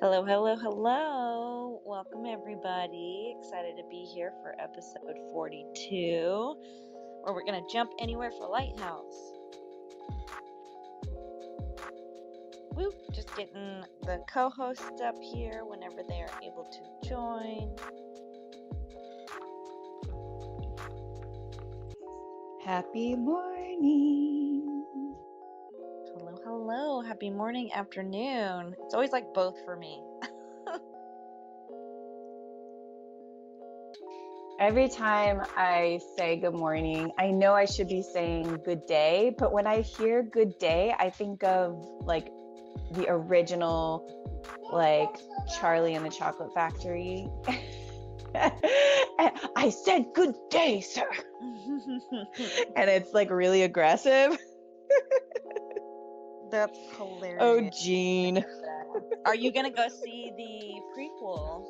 Hello, hello, hello. Welcome, everybody. Excited to be here for episode 42, where we're going to jump anywhere for Lighthouse. Woo! Just getting the co-hosts up here whenever they are able to join. Happy morning. Hello, hello. Happy morning, afternoon. It's always like both for me. Every time I say good morning, I know I should be saying good day, but when I hear good day, I think of like the original, like Charlie and the Chocolate Factory. I said good day, sir. And it's like really aggressive. That's hilarious. Oh, Gene. Are you going to go see the prequel?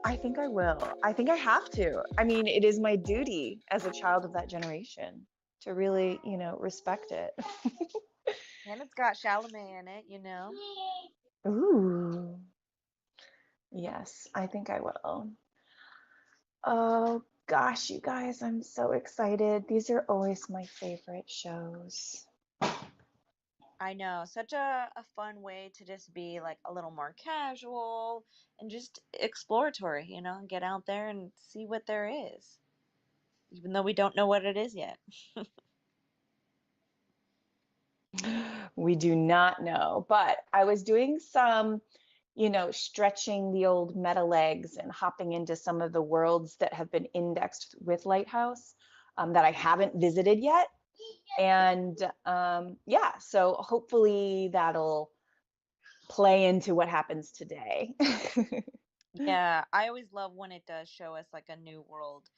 I think I will. I think I have to. I mean, it is my duty as a child of that generation to really, respect it. And it's got Chalamet in it, you know. Ooh. Yes, I think I will. Oh gosh, you guys, I'm so excited. These are always my favorite shows. I know, such a fun way to just be like a little more casual and just exploratory, you know, get out there and see what there is, even though we don't know what it is yet. We do not know, but I was doing some, stretching the old meta legs and hopping into some of the worlds that have been indexed with Lighthouse that I haven't visited yet. And yeah, so hopefully that'll play into what happens today. Yeah, I always love when it does show us like a new world,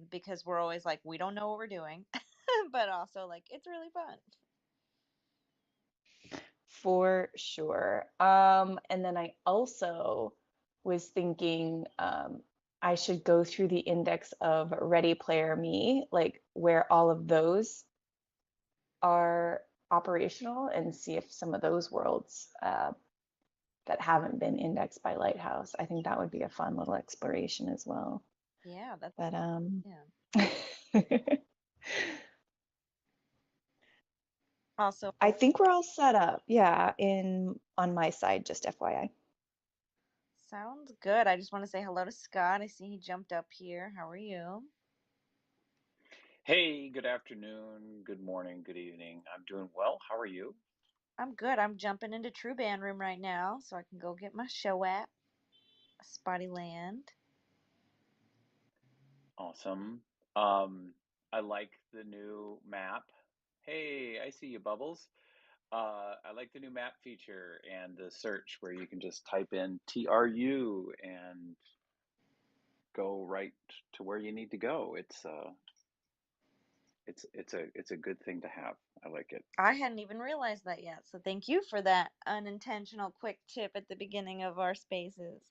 because we're always like, we don't know what we're doing, but also like it's really fun. For sure. And then I also was thinking I should go through the index of Ready Player Me, like where all of those are operational, and see if some of those worlds that haven't been indexed by Lighthouse. I think that would be a fun little exploration as well. Yeah, that's But yeah. Also, I think we're all set up. Yeah, on my side, just FYI. sounds good. I just want to say hello to Scott. I see he jumped up here. How are you? Hey, good afternoon, good morning, good evening. I'm doing well. How are you? I'm good. I'm jumping into True Band Room right now so I can go get my show at Spotty Land. Awesome. I like the new map. Hey, I see you, Bubbles. I like the new map feature and the search where you can just type in TRU and go right to where you need to go. It's a good thing to have. I like it. I hadn't even realized that yet, so thank you for that unintentional quick tip at the beginning of our spaces.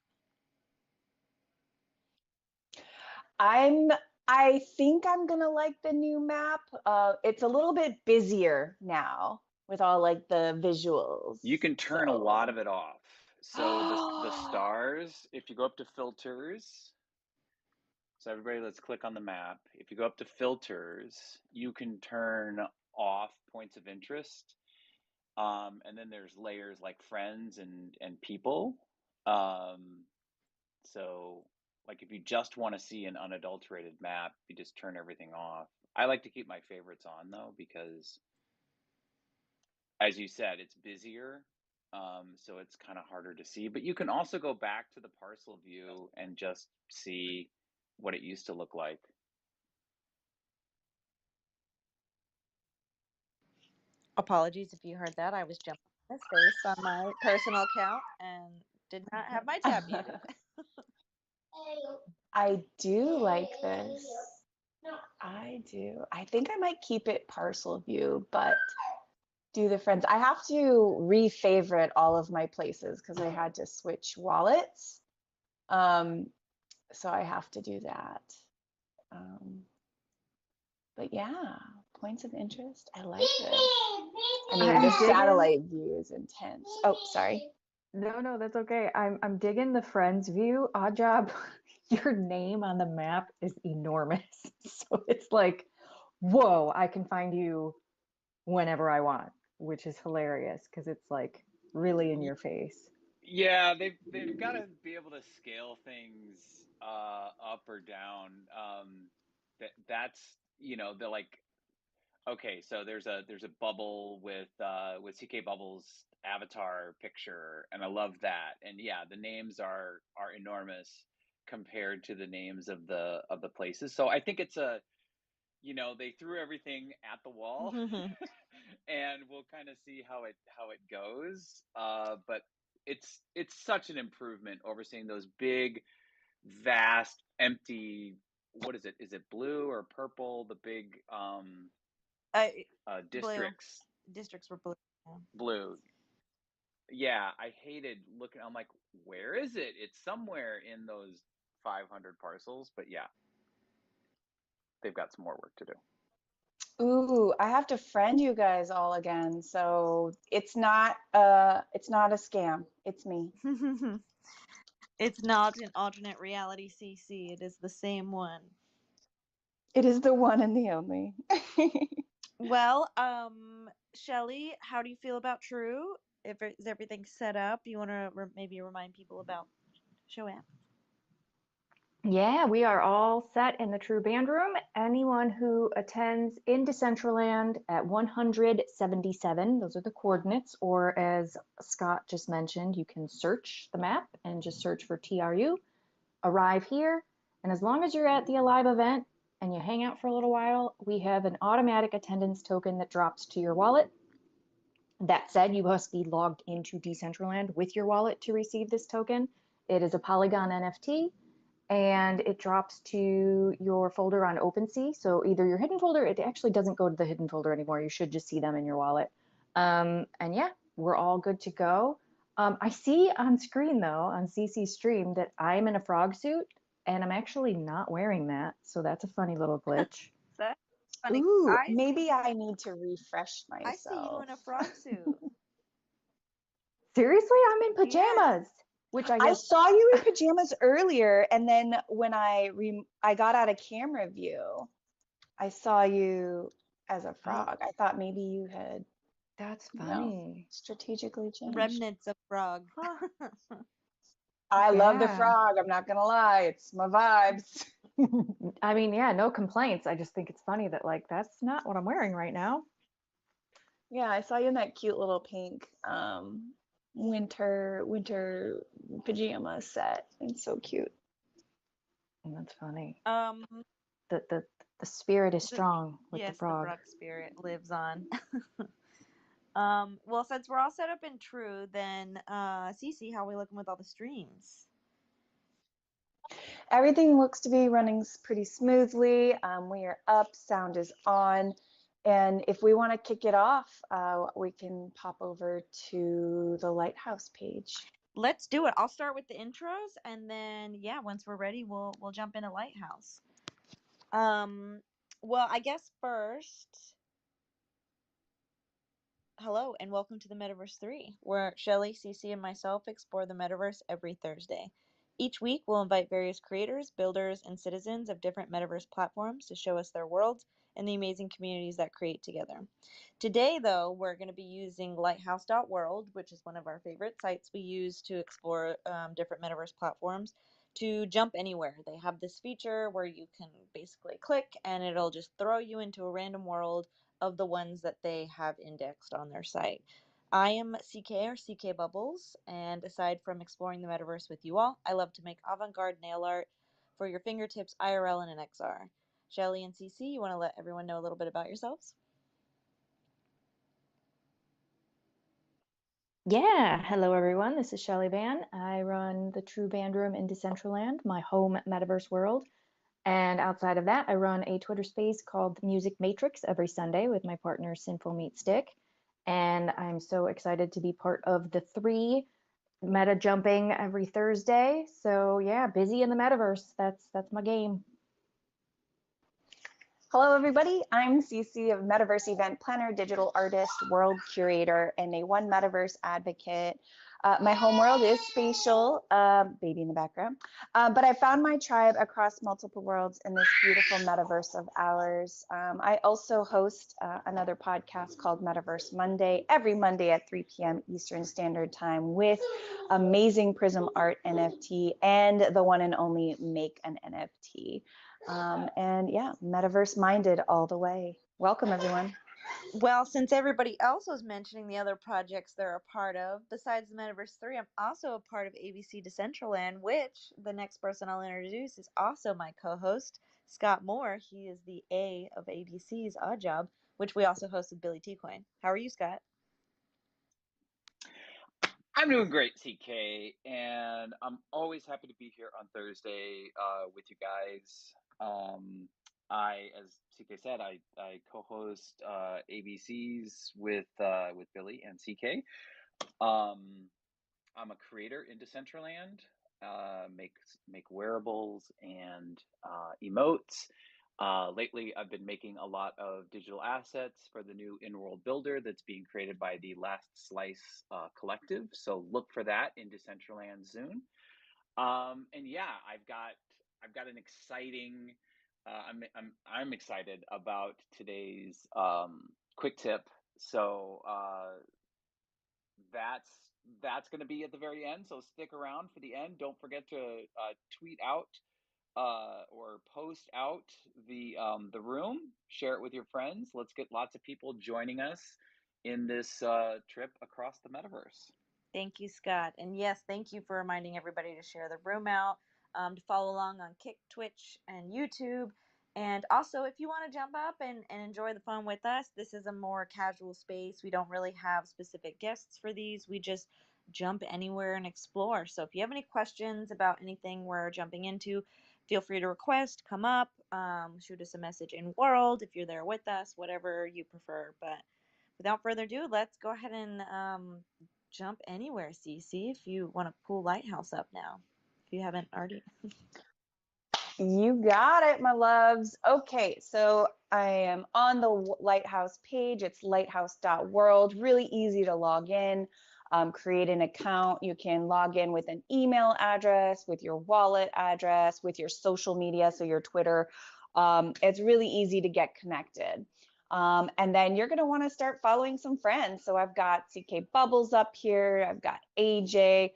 I'm I think I'm gonna like the new map. It's a little bit busier now with all like the visuals. You can turn a lot of it off. So the So stars, if you go up to filters, so everybody let's click on the map. If you go up to filters, you can turn off points of interest. And then there's layers like friends and people. Um, so like if you just want to see an unadulterated map, you just turn everything off. I like to keep my favorites on though, because as you said, it's busier. So it's kind of harder to see, but you can also go back to the parcel view and just see what it used to look like. Apologies if you heard that. I was jumping in his face on my personal account and did not have my tab muted. I do like this. I do. I think I might keep it parcel view, but do the friends. I have to re-favorite all of my places because I had to switch wallets. So I have to do that. But yeah, points of interest. I like this. I mean, I'm the digging. satellite view is intense. Oh, sorry. No, that's okay. I'm digging the friends view. Odd job, your name on the map is enormous. So it's like, whoa, I can find you whenever I want, which is hilarious because it's like really in your face. Yeah, they've got to be able to scale things up or down. That's they're like, okay, so there's a bubble with CK Bubbles avatar picture, and I love that. And yeah, the names are enormous compared to the names of the places. So I think it's they threw everything at the wall, and we'll kind of see how it goes. But it's such an improvement over seeing those big, vast, empty. What is it? Is it blue or purple? The big Blue. districts. Districts were blue. Blue. Yeah, I hated looking. I'm like, where is it? It's somewhere in those 500 parcels. But yeah, they've got some more work to do. Ooh, I have to friend you guys all again. So it's not a scam. It's me. It's not an alternate reality CC. It is the same one. It is the one and the only. Well, Shelly, how do you feel about True? Is everything set up? You want to maybe remind people about show app? Yeah, we are all set in the True Band Room. Anyone who attends in Decentraland at 177, those are the coordinates, or as Scott just mentioned, you can search the map and just search for TRU, arrive here, and as long as you're at the Alive event and you hang out for a little while, we have an automatic attendance token that drops to your wallet. That said, you must be logged into Decentraland with your wallet to receive this token. It is a Polygon NFT, and it drops to your folder on OpenSea. So either your hidden folder, it actually doesn't go to the hidden folder anymore. You should just see them in your wallet. And yeah, we're all good to go. I see on screen though, on CC's stream, that I'm in a frog suit and I'm actually not wearing that. So that's a funny little glitch. That's funny. Ooh, maybe I need to refresh I see you myself. in a frog suit. Seriously, I'm in Yes. pajamas, which I I guess. saw you in pajamas earlier, and then when I got out of camera view, I saw you as a Oh, frog. I thought maybe you had, that's you know, funny. strategically changed. Remnants of frog. Huh. I love the Yeah. frog. I'm not gonna lie, it's my vibes. I mean, yeah, no complaints. I just think it's funny that, like, that's not what I'm wearing right now. Yeah, I saw you in that cute little pink winter pajama set. It's so cute. And that's funny. um, The, the, the spirit is the, strong with the yes, the frog. frog spirit lives on. Well, since we're all set up in True, then Cece, how are we looking with all the streams? Everything looks to be running pretty smoothly. We are up, sound is on. And if we want to kick it off, we can pop over to the Lighthouse page. Let's do it. I'll start with the intros, and then yeah, once we're ready, we'll jump into Lighthouse. Well, I guess first, hello and welcome to the Metaverse 3, where Shelly, Cece, and myself explore the metaverse every Thursday. Each week, we'll invite various creators, builders, and citizens of different metaverse platforms to show us their worlds and the amazing communities that create together. Today, though, we're going to be using lighthouse.world, which is one of our favorite sites we use to explore different metaverse platforms, to jump anywhere. They have this feature where you can basically click and it'll just throw you into a random world of the ones that they have indexed on their site. I am CK or CK Bubbles, and aside from exploring the metaverse with you all, I love to make avant garde nail art for your fingertips IRL and in XR. Shelly and CC, you want to let everyone know a little bit about yourselves? Yeah, hello everyone. This is Shelly Van. I run the True Band Room in Decentraland, my home metaverse world. And outside of that, I run a Twitter space called Music Matrix every Sunday with my partner Sinful Meat Stick. And I'm so excited to be part of the 3 meta jumping every Thursday. So yeah, busy in the metaverse. That's my game. Hello, everybody. I'm Cece of Metaverse Event Planner, Digital Artist, World Curator, and a One Metaverse Advocate. My home world is spatial, baby in the background, but I found my tribe across multiple worlds in this beautiful metaverse of ours. I also host another podcast called Metaverse Monday, every Monday at 3 p.m. Eastern Standard Time with amazing Prism Art NFT and the one and only Make an NFT. And yeah, metaverse minded all the way. Welcome, everyone. Well, since everybody else was mentioning the other projects they're a part of, besides the Metaverse 3, I'm also a part of ABC Decentraland, which the next person I'll introduce is also my co host, Scott Moore. He is the A of ABC's Odd Job, which we also host with Billy T Coin. How are you, Scott? I'm doing great, CK, and I'm always happy to be here on Thursday with you guys. As CK said, I co-host ABCs with Billy and CK. I'm a creator in Decentraland, make wearables and emotes. Lately, I've been making a lot of digital assets for the new in-world builder that's being created by the Last Slice collective. So look for that in Decentraland soon. And yeah, I've got an exciting. I'm excited about today's quick tip. So that's going to be at the very end. So stick around for the end. Don't forget to tweet out or post out the room. Share it with your friends. Let's get lots of people joining us in this trip across the metaverse. Thank you, Scott. And yes, thank you for reminding everybody to share the room out, to follow along on Kick, Twitch, and YouTube. And also, if you want to jump up and enjoy the fun with us, this is a more casual space. We don't really have specific guests for these. We just jump anywhere and explore. So if you have any questions about anything we're jumping into, feel free to request, come up, shoot us a message in World if you're there with us, whatever you prefer. But without further ado, let's go ahead and jump anywhere, Cece, if you want to pull Lighthouse up now, if you haven't already. You got it, my loves. Okay, so I am on the Lighthouse page. It's lighthouse.world. Really easy to log in. Create an account. You can log in with an email address, with your wallet address, with your social media, so your Twitter. It's really easy to get connected. And then you're going to want to start following some friends. So I've got CK Bubbles up here. I've got AJ.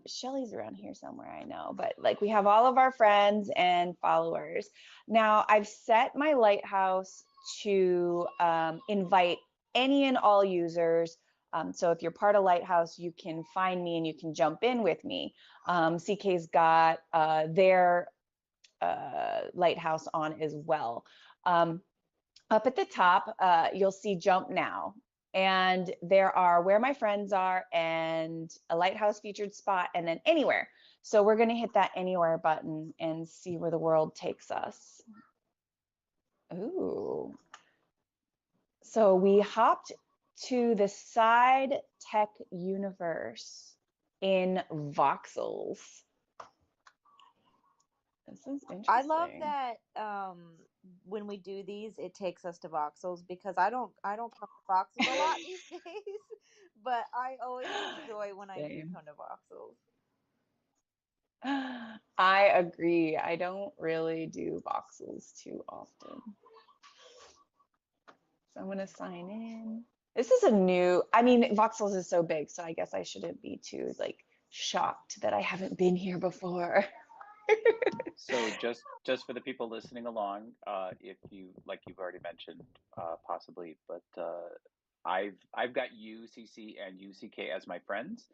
Shelly's around here somewhere, I know, but like we have all of our friends and followers. Now I've set my Lighthouse to invite any and all users. So if you're part of Lighthouse, you can find me and you can jump in with me. CK's got their Lighthouse on as well. Up at the top, you'll see Jump Now. And there are Where My Friends Are and a Lighthouse featured spot and then Anywhere. So we're going to hit that Anywhere button and see where the world takes us. Ooh. So we hopped to the side tech universe in voxels. This is I love interesting. that when we do these, it takes us to voxels because I don't come to voxels a lot these days, but I always enjoy when I do Same. come to voxels. I agree. I don't really do voxels too often. So I'm going to sign in. This is a new, I mean, voxels is so big, so I guess I shouldn't be too like shocked that I haven't been here before. So just for the people listening along, if you like you've already mentioned possibly, but I've got UCC and UCK as my friends,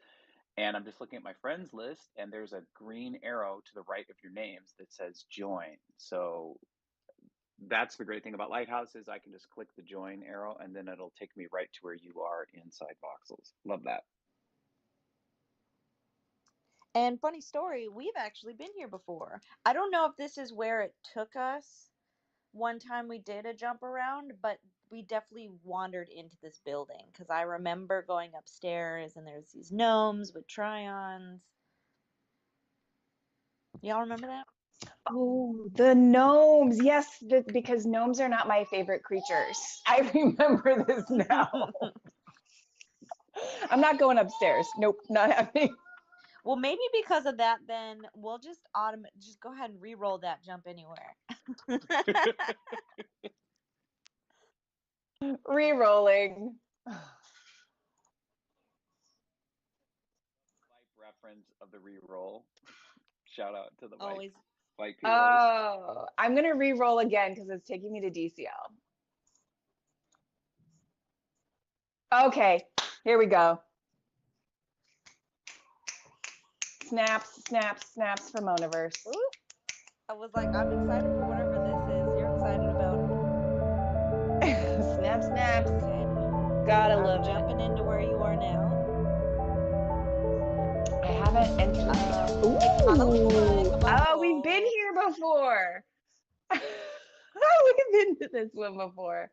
and I'm just looking at my friends list, and there's a green arrow to the right of your names that says join. So that's the great thing about Lighthouse is I can just click the join arrow, and then it'll take me right to where you are inside Voxels. Love that. And funny story, we've actually been here before. I don't know if this is where it took us. One time we did a jump around, but we definitely wandered into this building because I remember going upstairs and there's these gnomes with try-ons. Y'all remember that? Oh, the gnomes. Yes, because gnomes are not my favorite creatures. I remember this now. I'm not going upstairs. Nope, not happening. Well, maybe because of that, then we'll just go ahead and re-roll that jump anywhere. Re-rolling. Wipe reference of the re-roll. Shout out to the Always. wipe heroes. Oh, I'm gonna re-roll again because it's taking me to DCL. Okay, here we go. Snaps, snaps, snaps for Monaverse. Ooh, I was like, I'm excited for whatever this is. You're excited about it. Snap, snaps. Okay. Gotta I'm love jumping it. into where you are now. I haven't entered yet. It kind of looks like Ooh. a Oh, we've been bumble. here before. We've been to this one before.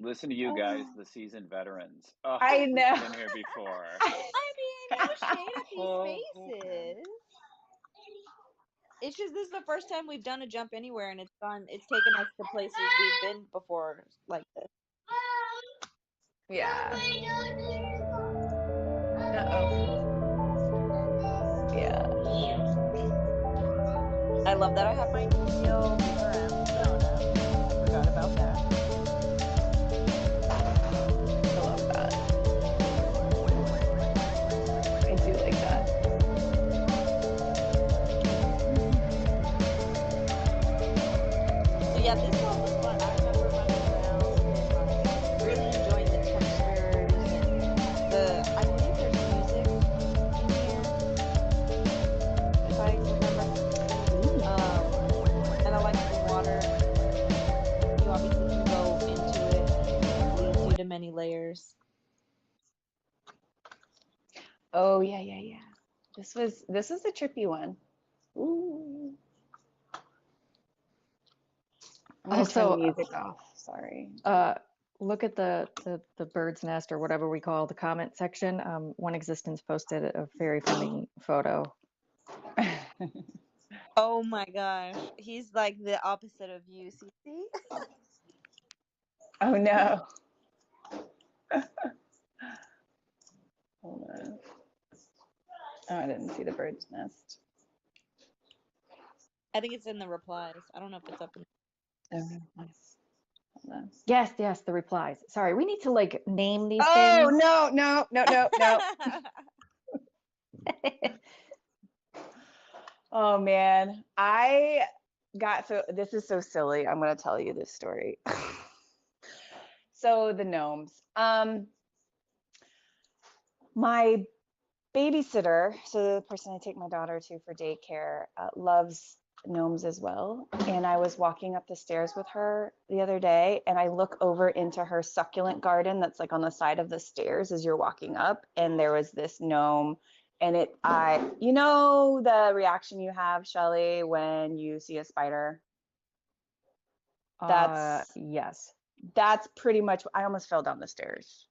Listen to you guys, the seasoned veterans. Oh, I we've know. been here before. I mean, no shade at these spaces. It's just this is the first time we've done a jump anywhere, and it's taken us to places we've been before like this. Yeah. Uh-oh. Yeah. I love that I have my DCL boomerang Fiona. I forgot about that. I love that. I do like that. So yeah, this one was fun. I remember running around and like really enjoying the textures and I believe there's music in here, if I remember correctly. And I like the water. You obviously can go into it and it leads you to many layers. Oh yeah, yeah, yeah. This was a trippy one. Ooh. I'm gonna turn the Also, music off. Sorry. look at the bird's nest or whatever we call the comment section. One Existence posted a very funny photo. Oh my gosh. He's like the opposite of you, CC. Oh no. Hold on. Oh, I didn't see the bird's nest. I think it's in the replies. I don't know if it's up in. Oh, nice. Hold on. Yes, yes, the replies. Sorry, we need to like name these Oh things. no, no, no, no, no. Oh man, I got so this is so silly. I'm gonna tell you this story. So the gnomes. My babysitter, so the person I take my daughter to for daycare, loves gnomes as well. And I was walking up the stairs with her the other day, and I look over into her succulent garden that's like on the side of the stairs as you're walking up, and there was this gnome. And you know the reaction you have, Shelly, when you see a spider? That's Yes. that's pretty much. I almost fell down the stairs.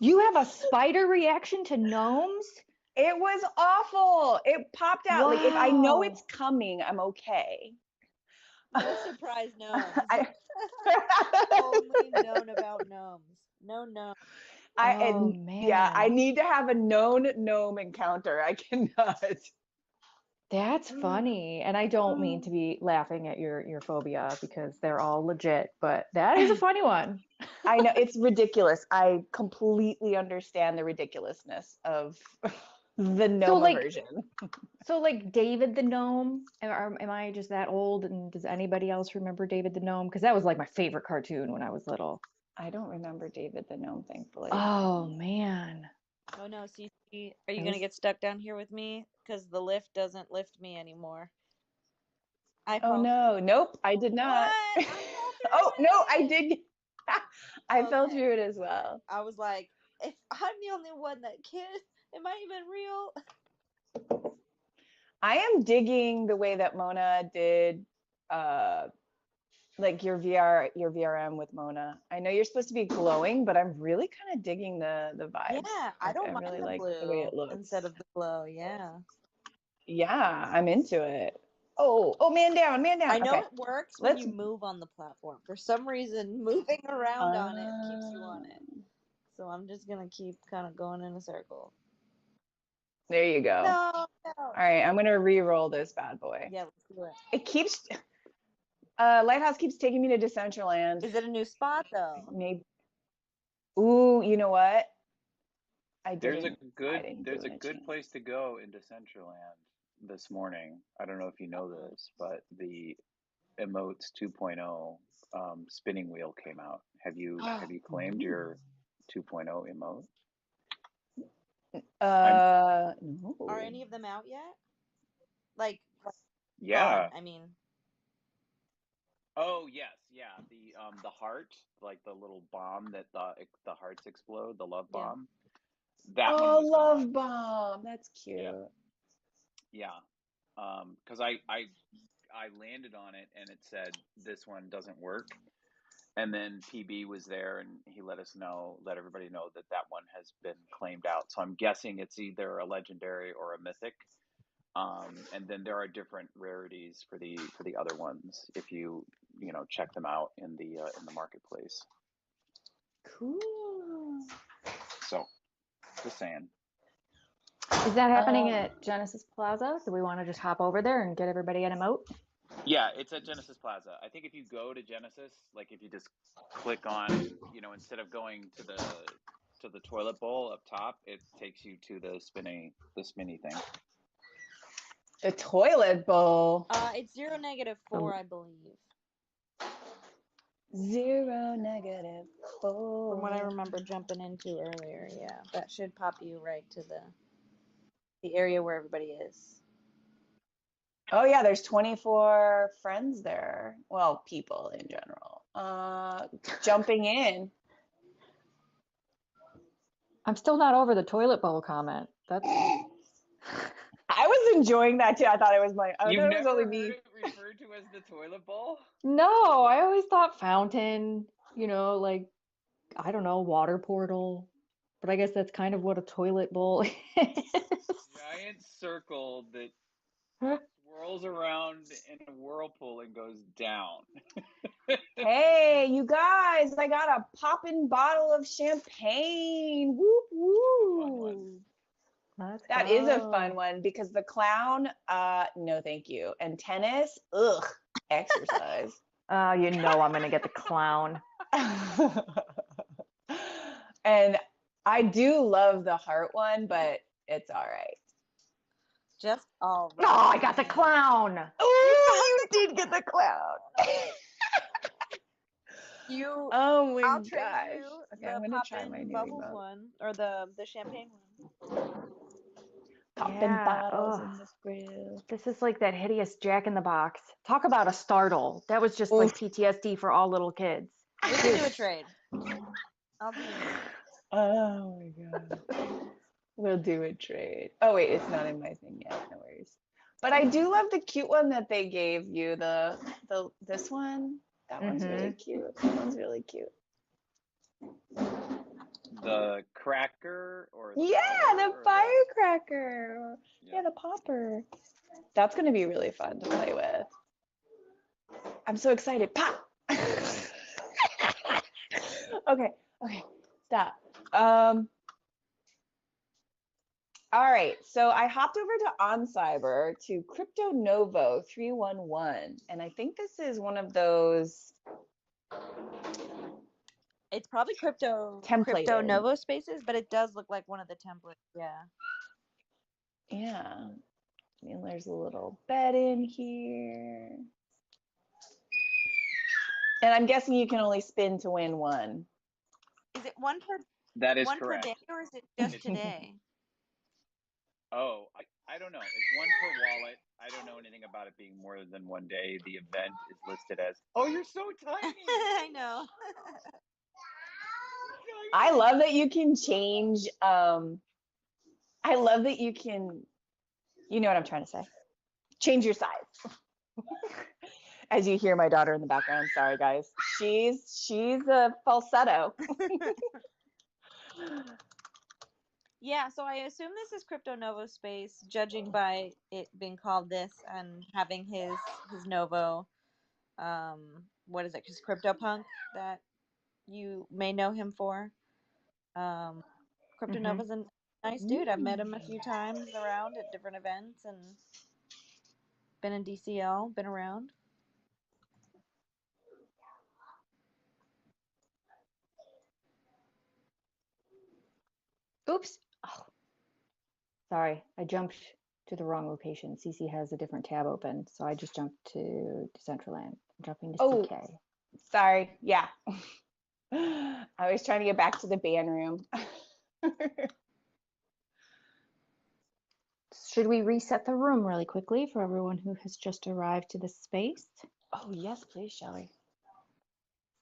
You have a spider reaction to gnomes? It was awful. It popped out. Like if I know Wow. it's coming, I'm okay. No surprise gnomes. I, Only known about gnomes. No gnome. Oh yeah, I man. need to have a known gnome encounter. I cannot. That's funny. And I don't mean to be laughing at your phobia because they're all legit, but that is a funny one. I know it's ridiculous. I completely understand the ridiculousness of the So gnome like aversion. David the Gnome, am I just that old? And does anybody else remember David the Gnome? Because that was like my favorite cartoon when I was little. I don't remember David the gnome, thankfully. Oh man. Oh no, Cece, are you It gonna was, get stuck down here with me? Because the lift doesn't lift me anymore. I oh fall. no, nope, I did What? not. I fell Oh no, I through it. did. I fell Okay. through it as well. I was like, if I'm the only one that can, am I even real? I am digging the way that Mona did uh like your VRM with Mona. I know you're supposed to be glowing, but I'm really kind of digging the vibes. Yeah, I Like I don't really mind the like the way blue it looks. instead of the glow. Yeah. Yeah, I'm into it. Oh, man down, man down. I know Okay. it works when Let's you move on the platform. For some reason, moving around on it keeps you on it. So I'm just gonna keep kind of going in a circle. there you go. No, All no. right, I'm gonna re-roll this bad boy. Yeah, let's do it. It keeps Lighthouse keeps taking me to Decentraland. Is it a new spot though? Maybe. Ooh, you know what? I There's a didn't. I good didn't give there's him a a good chance. place to go in Decentraland this morning. I don't know if you know Uh-uh. this, but the Emotes 2.0 spinning wheel came out. Have you claimed Ooh. your 2.0 emote? I'm Are No. any of them out yet? Like gone? yeah. I mean, Oh yes, yeah. The heart, like the little bomb that the hearts explode, the love yeah. bomb. That one Oh, was gone. love bomb. That's Yep. cute. Yeah. Because I landed on it and it said this one doesn't work. And then PB was there and he let everybody know that that one has been claimed out. So I'm guessing it's either a legendary or a mythic. And then there are different rarities for the other ones if you check them out in the marketplace. Cool. So just saying. Is that happening Um, at Genesis Plaza? Do we want to just hop over there and get everybody an emote? Yeah, it's at Genesis Plaza. I think if you go to Genesis, like if you just click on, instead of going to the toilet bowl up top, it takes you to the spinny thing. the toilet bowl. It's 0 -4, The I believe, 0 negative from what I 4. remember jumping into earlier. Yeah, that should pop you right to the area where everybody is. Oh yeah, there's 24 friends there. Well, people in general. Jumping in. I'm still not over the toilet bowl comment. That's I was enjoying that too. I You've thought it was only never heard me. it referred to as the toilet bowl? no, I always thought fountain, like I don't know, water portal. But I guess that's kind of what a toilet bowl is. Giant circle that swirls around in a whirlpool and goes down. Hey, you guys, I got a poppin' bottle of champagne. Whoop That's a fun one. woo. Let's That is a fun go. one because the clown, no thank you. And tennis, ugh, exercise. You know I'm gonna get the clown. And I do love the heart one, but it's all right. Just all Oh, I got the right. clown. You Oh, got you did get the clown. you. Oh my I'll trade gosh. you Okay, I'm the gonna try my poppin' new bubbles emote. one or the champagne one. Popping Yeah. bottles Oh, in the grill. this is like that hideous Jack in the Box. Talk about a startle. That was just like Oof. PTSD for all little kids. We can do a trade. I'll do you. Oh my god. We'll do a trade. Oh wait, it's not in my thing yet. No worries. But I do love the cute one that they gave you. This one. That one's really Mm-hmm. cute. That one's really cute. The cracker or the Yeah, popper the or firecracker. yeah. Yeah, the popper. That's going to be really fun to play with. I'm so excited. Pop. Okay, stop. All right, so I hopped over to OnCyber to Crypto Novo 311, and I think this is one of those It's probably crypto templated. Novo spaces, but it does look like one of the templates. Yeah. Yeah, and there's a little bed in here. And I'm guessing you can only spin to win one. Is it one per That is one per day, correct. or is it just today? Oh, I don't know. It's one per wallet. I don't know anything about it being more than one day. The event is listed as, oh, you're so tiny. I know. I love that you can change. I love that you can, you know what I'm trying to say. Change your size. As you hear my daughter in the background, sorry guys. She's a falsetto. Yeah, so I assume this is Crypto Novo space, judging by it being called this and having his Novo, what is it? Because CryptoPunk that you may know him for. Crypto Mm-hmm. Nova's a nice dude. I've met him a few times around at different events and been in DCL, been around. Oops. Oh, sorry, I jumped to the wrong location. CC has a different tab open, so I just jumped to Decentraland. I'm jumping to Oh, CK. sorry. Yeah. I was trying to get back to the band room. Should we reset the room really quickly for everyone who has just arrived to this space? Oh, yes, please, Shelly.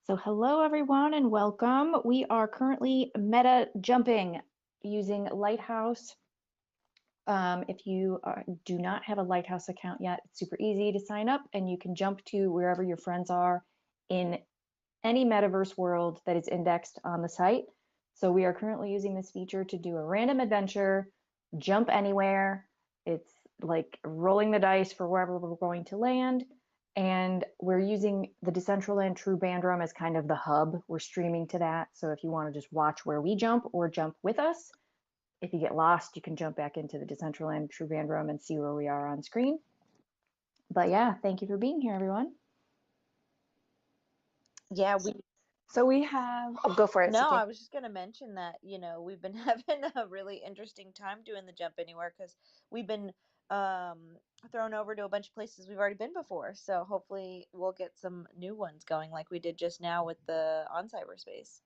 So hello everyone and welcome. We are currently meta jumping using Lighthouse. If you do not have a Lighthouse account yet, it's super easy to sign up and you can jump to wherever your friends are in any metaverse world that is indexed on the site. So we are currently using this feature to do a random adventure, jump anywhere. It's like rolling the dice for wherever we're going to land. And we're using the Decentraland True Bandrum as kind of the hub. We're streaming to that. So if you want to just watch where we jump or jump with us, if you get lost, you can jump back into the Decentraland True Bandrum and see where we are on screen. But yeah, thank you for being here, everyone. Yeah, So we have, oh, go for it, No, I CK. was just going to mention that, we've been having a really interesting time doing the jump anywhere because we've been thrown over to a bunch of places we've already been before. So hopefully we'll get some new ones going like we did just now with the on cyberspace.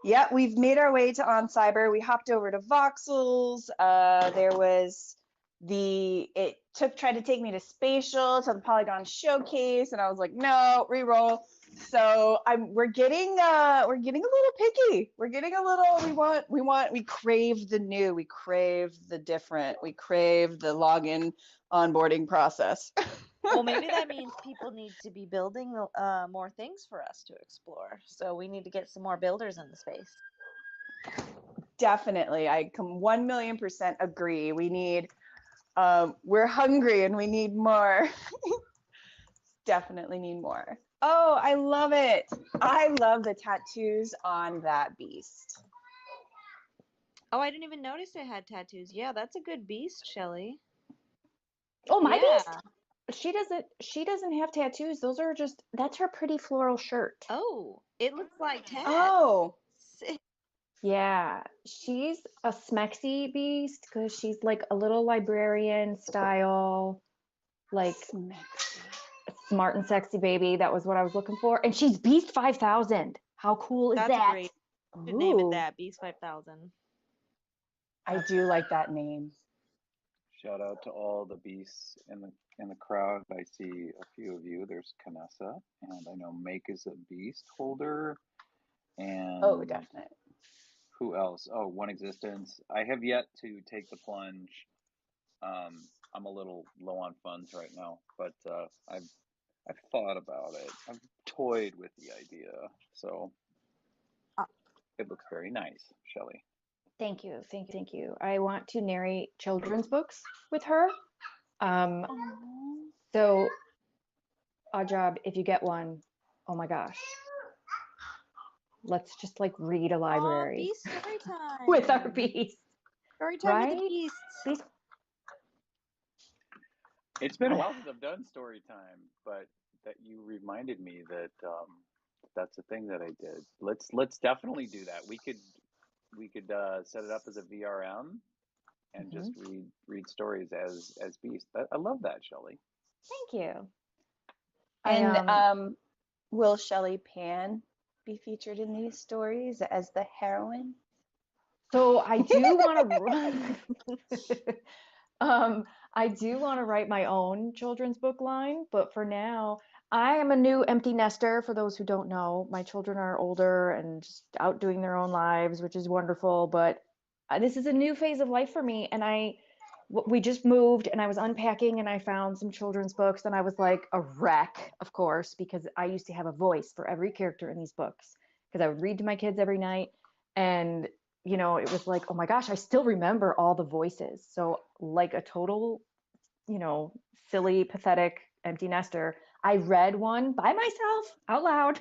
Yeah, we've made our way to OnCyber. We hopped over to Voxels. There was tried to take me to Spatial, to the Polygon Showcase, and I was like, no, re-roll. So we're getting a little picky. We're getting a little, we crave the new, we crave the different, we crave the login onboarding process. Well, maybe that means people need to be building more things for us to explore. So we need to get some more builders in the space. Definitely, I 1,000,000% agree. We need, we're hungry and we need more. Definitely need more. Oh, I love it. I love the tattoos on that beast. Oh, I didn't even notice it had tattoos. Yeah, that's a good beast, Shelly. Oh, my Yeah. beast? She doesn't have tattoos. Those are just, that's her pretty floral shirt. Oh, it looks like tats. Oh, Yeah, she's a smexy beast because she's like a little librarian style, like smart and sexy baby. That was what I was looking for. And she's Beast 5000. How cool is That's that? great. Should name it ooh, that, Beast 5000. I do like that name. Shout out to all the beasts in the crowd. I see a few of you. There's Canessa, and I know Make is a beast holder, Oh, and definitely. who else? Oh, One Existence. I have yet to take the plunge. I'm a little low on funds right now, but I've thought about it. I've toyed with the idea. So It looks very nice, Shelley. Thank you, thank you, thank you. I want to narrate children's books with her. Um, Aw. so, odd job, if you get one, oh my gosh, let's just like read a Oh, library beast story with our time. beast, Story time with the right? beasts. Beast. It's been a while since I've done story time, but that you reminded me that that's a thing that I did. Let's definitely do that. We could set it up as a VRM and just Mhm. read stories as Beast. I love that, Shelley. Thank you. And will Shelley Pan be featured in these stories as the heroine? So I do want to I do want to write my own children's book line, but for now, I am a new empty nester. For those who don't know, my children are older and just out doing their own lives, which is wonderful. But this is a new phase of life for me, and we just moved, and I was unpacking, and I found some children's books, and I was like a wreck, of course, because I used to have a voice for every character in these books, because I would read to my kids every night, and it was like, oh my gosh, I still remember all the voices. So, like a total, silly, pathetic empty nester, I read one by myself out loud.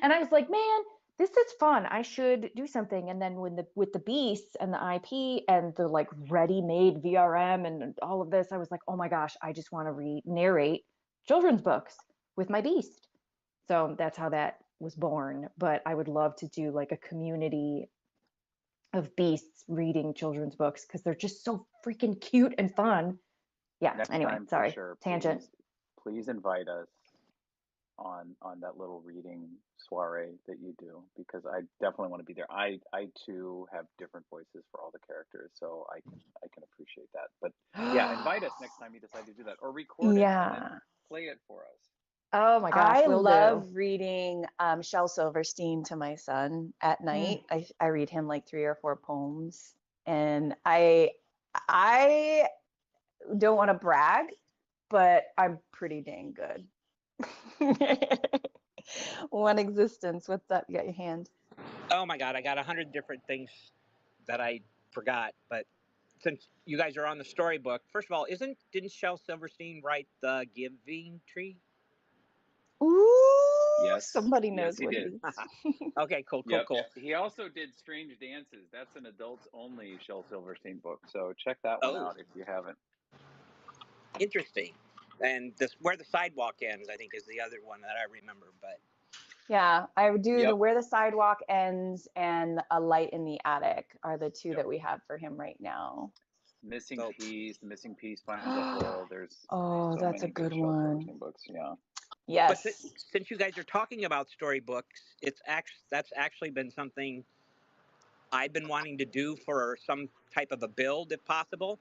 And I was like, man, this is fun. I should do something. And then with the beasts and the IP and the like ready-made VRM and all of this, I was like, oh my gosh, I just want to narrate children's books with my beast. So that's how that was born. But I would love to do like a community of beasts reading children's books because they're just so freaking cute and fun. Yeah, Next anyway, time for sorry. sure. Tangent. Please invite us on that little reading soiree that you do, because I definitely want to be there. I too have different voices for all the characters, so I can appreciate that. But yeah, invite us next time you decide to do that, or record it and then Yeah. play it for us. Oh my gosh, I will do. love reading Shel Silverstein to my son at Mm. night. I read him like 3 or 4 poems, and I don't want to brag, but I'm pretty dang good. One existence. What's up? You got your hand. Oh my God, I got 100 different things that I forgot. But since you guys are on the storybook, first of all, didn't Shel Silverstein write the Giving Tree? Ooh, Yes, somebody yes, knows he what did. he's. Okay, cool, cool, Yep. cool. He also did Strange Dances. That's an adults only Shel Silverstein book. So check that one Oh, out if you haven't. interesting. And this Where the Sidewalk Ends, I think, is the other one that I remember. But Yeah, I would do the Yep. Where the Sidewalk Ends and A Light in the Attic are the two Yep. that we have for him right now. Missing so, Piece, The Missing Piece finds a hole. There's Oh, so that's a many good good Shel one. Silverstein books. Yeah. but Yes. since you guys are talking about storybooks, that's actually been something I've been wanting to do for some type of a build, if possible,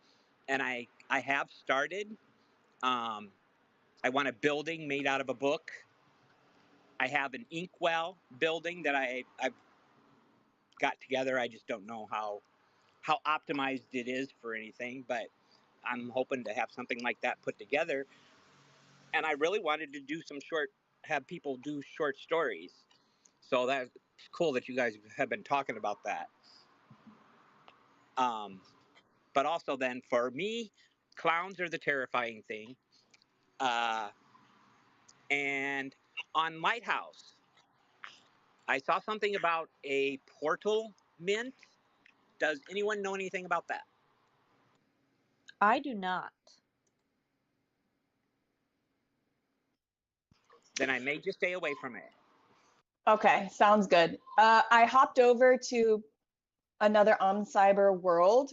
and I have started. Um, I want a building made out of a book. I have an inkwell building that I've got together. I just don't know how optimized it is for anything, but I'm hoping to have something like that put together. And I really wanted to have people do short stories. So that's cool that you guys have been talking about that. Um, but also then for me, clowns are the terrifying thing. Uh, and on Lighthouse, I saw something about a portal mint. Does anyone know anything about that? I do not. Then I may just stay away from it. Okay, sounds good. I hopped over to another OnCyber world.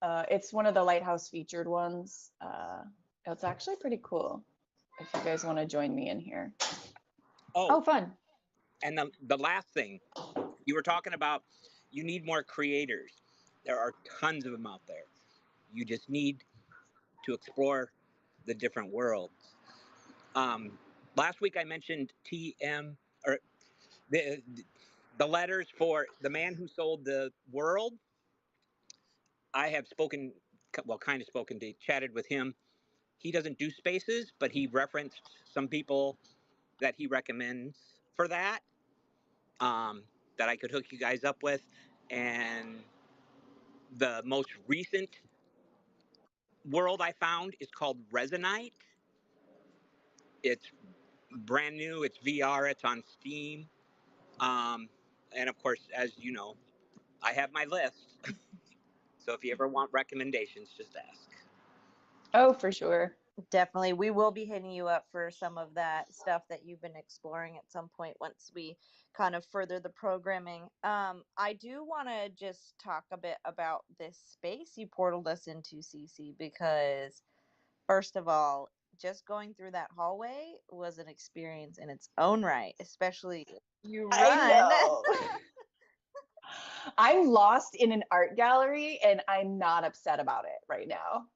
It's one of the Lighthouse featured ones. It's actually pretty cool if you guys want to join me in here. Oh, Oh, fun. and the last thing you were talking about, you need more creators. There are tons of them out there. You just need to explore the different worlds. Um, Last week I mentioned TM, or the the letters for the man who sold the world. I have kind of chatted with him. He doesn't do spaces, but he referenced some people that he recommends for that. Um, that I could hook you guys up with. And the most recent world I found is called Resonite. It's brand new. It's VR. It's on Steam. And of course, as you know, I have my list. So if you ever want recommendations, just ask. Oh, for sure. Definitely. We will be hitting you up for some of that stuff that you've been exploring at some point once we kind of further the programming. I do want to just talk a bit about this space you portaled us into, Cece, because first of all, just going through that hallway was an experience in its own right, especially if you I run. know. I'm lost in an art gallery and I'm not upset about it right now.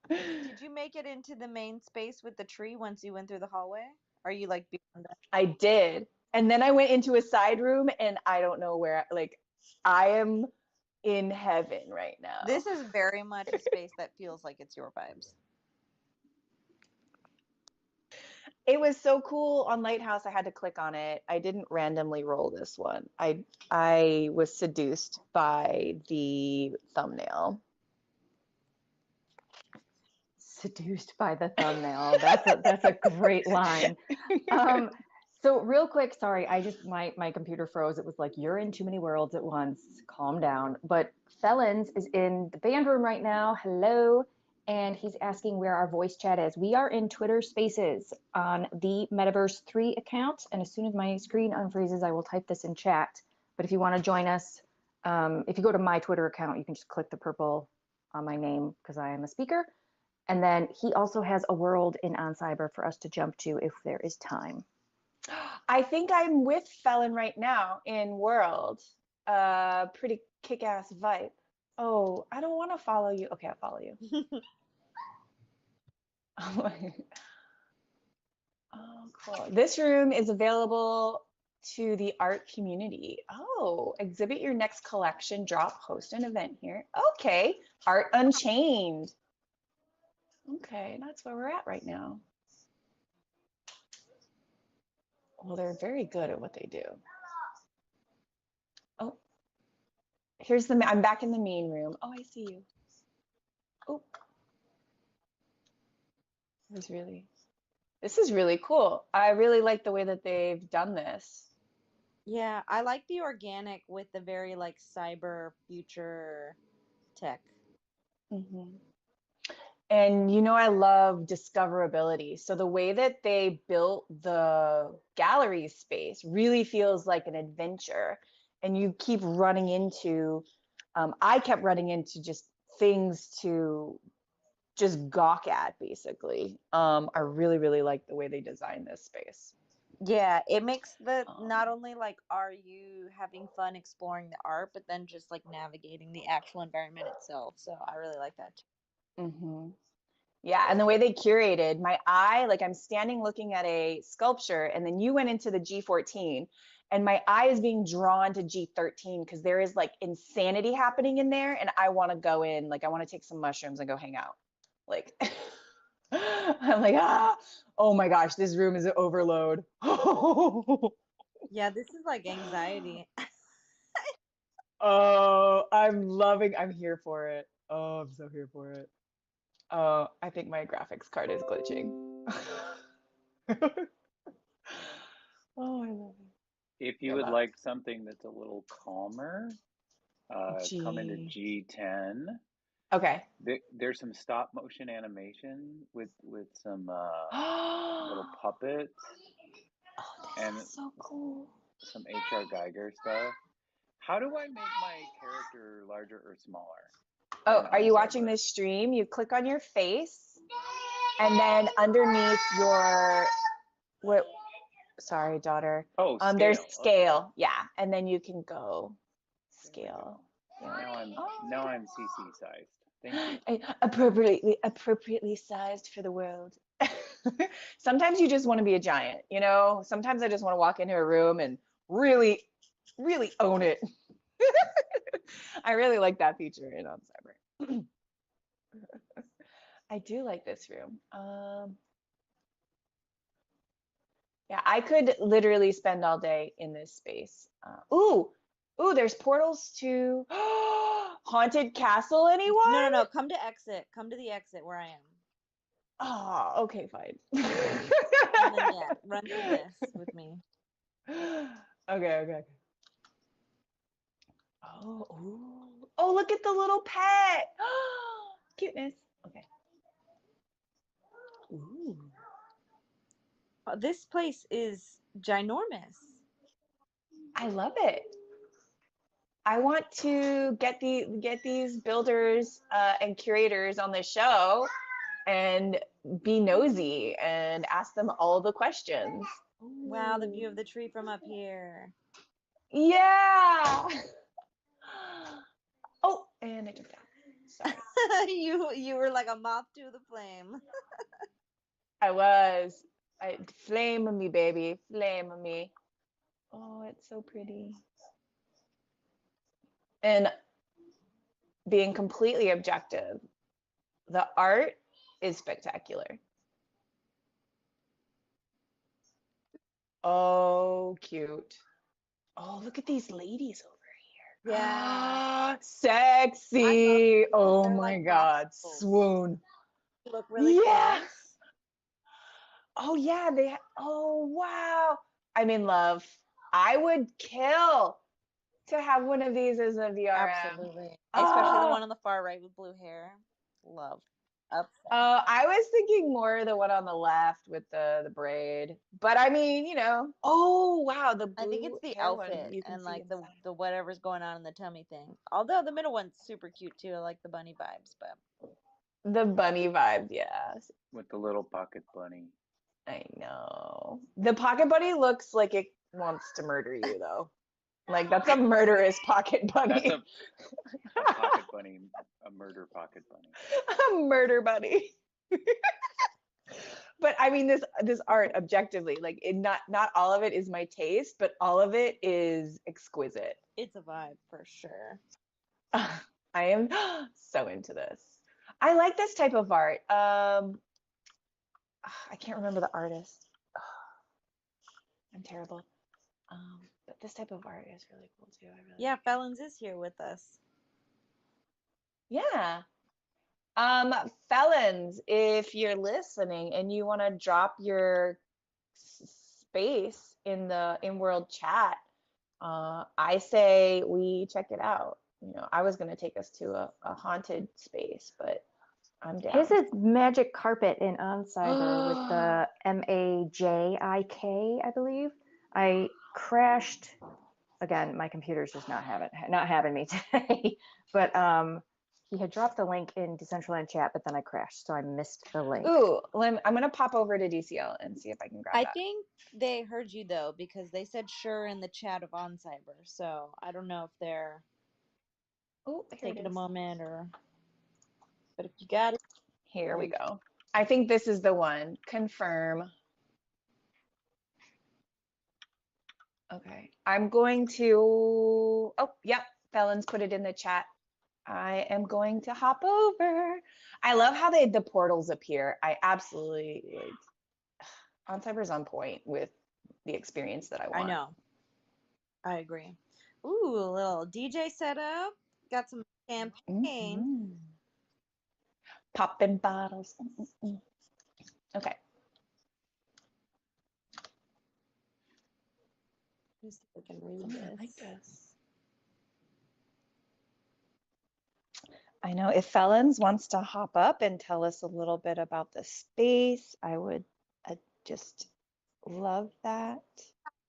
Did you make it into the main space with the tree once you went through the hallway? Are you like beyond that? I did. And then I went into a side room and I don't know where, like, I am in heaven right now. This is very much a space that feels like it's your vibes. It was so cool on Lighthouse. I had to click on it. I didn't randomly roll this one. I was seduced by the thumbnail. Seduced by the thumbnail. That's a great line. So real quick, sorry, I just my computer froze. It was like, you're in too many worlds at once. Calm down. But Felons is in the band room right now. Hello. And he's asking where our voice chat is. We are in Twitter Spaces on the Metaverse 3 account. And as soon as my screen unfreezes, I will type this in chat. But if you want to join us, if you go to my Twitter account, you can just click the purple on my name because I am a speaker. And then he also has a world in On Cyber for us to jump to if there is time. I think I'm with Felon right now in World. Pretty kick-ass vibe. Oh, I don't want to follow you. Okay, I'll follow you. Oh, cool. This room is available to the art community. Oh, exhibit your next collection, drop, host an event here. Okay, Art Unchained. Okay, that's where we're at right now. Well, they're very good at what they do. Oh, here's the, I'm back in the main room. Oh, I see you. Oh, this is really cool. I really like the way that they've done this. Yeah, I like the organic with the very like cyber future tech. Mm-hmm. And you know, I love discoverability. So the way that they built the gallery space really feels like an adventure. And you keep running into, I kept running into just things to just gawk at, basically. I really, really like the way they designed this space. Yeah, it makes the not only like are you having fun exploring the art, but then just like navigating the actual environment itself. So I really like that too. Mm-hmm. Yeah, and the way they curated my eye, like I'm standing looking at a sculpture, and then you went into the G14, and my eye is being drawn to G13 because there is like insanity happening in there, and I want to go in, like I want to take some mushrooms and go hang out. Like, I'm like, oh my gosh, this room is an overload. Yeah, this is like anxiety. Oh, I'm here for it. Oh, I'm so here for it. I think my graphics card is glitching. Oh, I love it. If you Here, would love. like something that's a little calmer, come into G. G10. Okay. There's some stop motion animation with some little Oh, puppets this and is so cool. some HR Geiger stuff. How do I make my character larger or smaller Oh, in are On you watching Cyber? this stream? You click on your face, and then underneath your what? Sorry, daughter. Oh, There's scale. Okay, scale. Yeah, and then you can go there we scale. go. You're like, Now I'm CC sized. Thank you. appropriately sized for the world. Sometimes you just want to be a giant, you know? Sometimes I just want to walk into a room and really, really own it. I really like that feature in On Cyber. I do like this room. Yeah, I could literally spend all day in this space. Ooh, there's portals to Haunted Castle, anyone? No. Come to exit. Come to the exit where I am. Oh, okay, fine. And then yeah, run through this with me. Okay. Oh, look at the little pet. Cuteness. Okay. Ooh. This place is ginormous. I love it. I want to get these builders and curators on the show and be nosy and ask them all the questions. Wow, the view Ooh. of the tree from up here. Yeah. Oh, and I jumped down. Sorry. You were like a moth to the flame. I was. Flame me, baby. Flame me. Oh, it's so pretty. And being completely objective, the art is spectacular. Oh, cute. Oh, look at these ladies over here. Yeah. I love Sexy. these. Oh They're my like God. models. Swoon. You look really Yeah. close. Oh yeah, oh wow. I'm in love. I would kill to have one of these as a VRM. Absolutely. Especially the one Oh, on the far right with blue hair. Love. Upset. I was thinking more the one on the left with the braid. But I mean, oh wow, the I think it's blue the hair one outfit you can and see like inside. the whatever's going on in the tummy thing. Although the middle one's super cute too. I like the bunny vibes, but The bunny vibe, yeah. with the little pocket bunny. I know. The pocket bunny looks like it wants to murder you though. Like that's a murderous pocket That's bunny. a pocket bunny, a murder pocket bunny. A murder bunny. But I mean this art objectively, like not all of it is my taste, but all of it is exquisite. it's a vibe for sure. I am so into this. I like this type of art. I can't remember the artist. I'm terrible. But this type of art is really cool too. I really Yeah, like it. Felons is here with us. Yeah. Felons, if you're listening and you want to drop your space in the in-world chat, I say we check it out. I was going to take us to a haunted space, but I'm down. His is Magic Carpet in On Cyber with the MAJIK, I believe. I crashed again. My computer's just not having me today. But he had dropped the link in Decentraland chat, but then I crashed, so I missed the link. Ooh, I'm going to pop over to DCL and see if I can grab I that. think they heard you though because they said sure in the chat of On Cyber. So I don't know if they're taking a moment or. But if you got it, Here we go. I think this is the one. Confirm. Okay. I'm going to, oh, yep. Felons put it in the chat. I am going to hop over. I love how the portals appear. I absolutely On Cyber's on point with the experience that I want. I know. I agree. Ooh, a little DJ setup. Got some champagne. Popping bottles. Okay. Let me see if I can read this. I like this. I know if Felons wants to hop up and tell us a little bit about the space, I would just love that.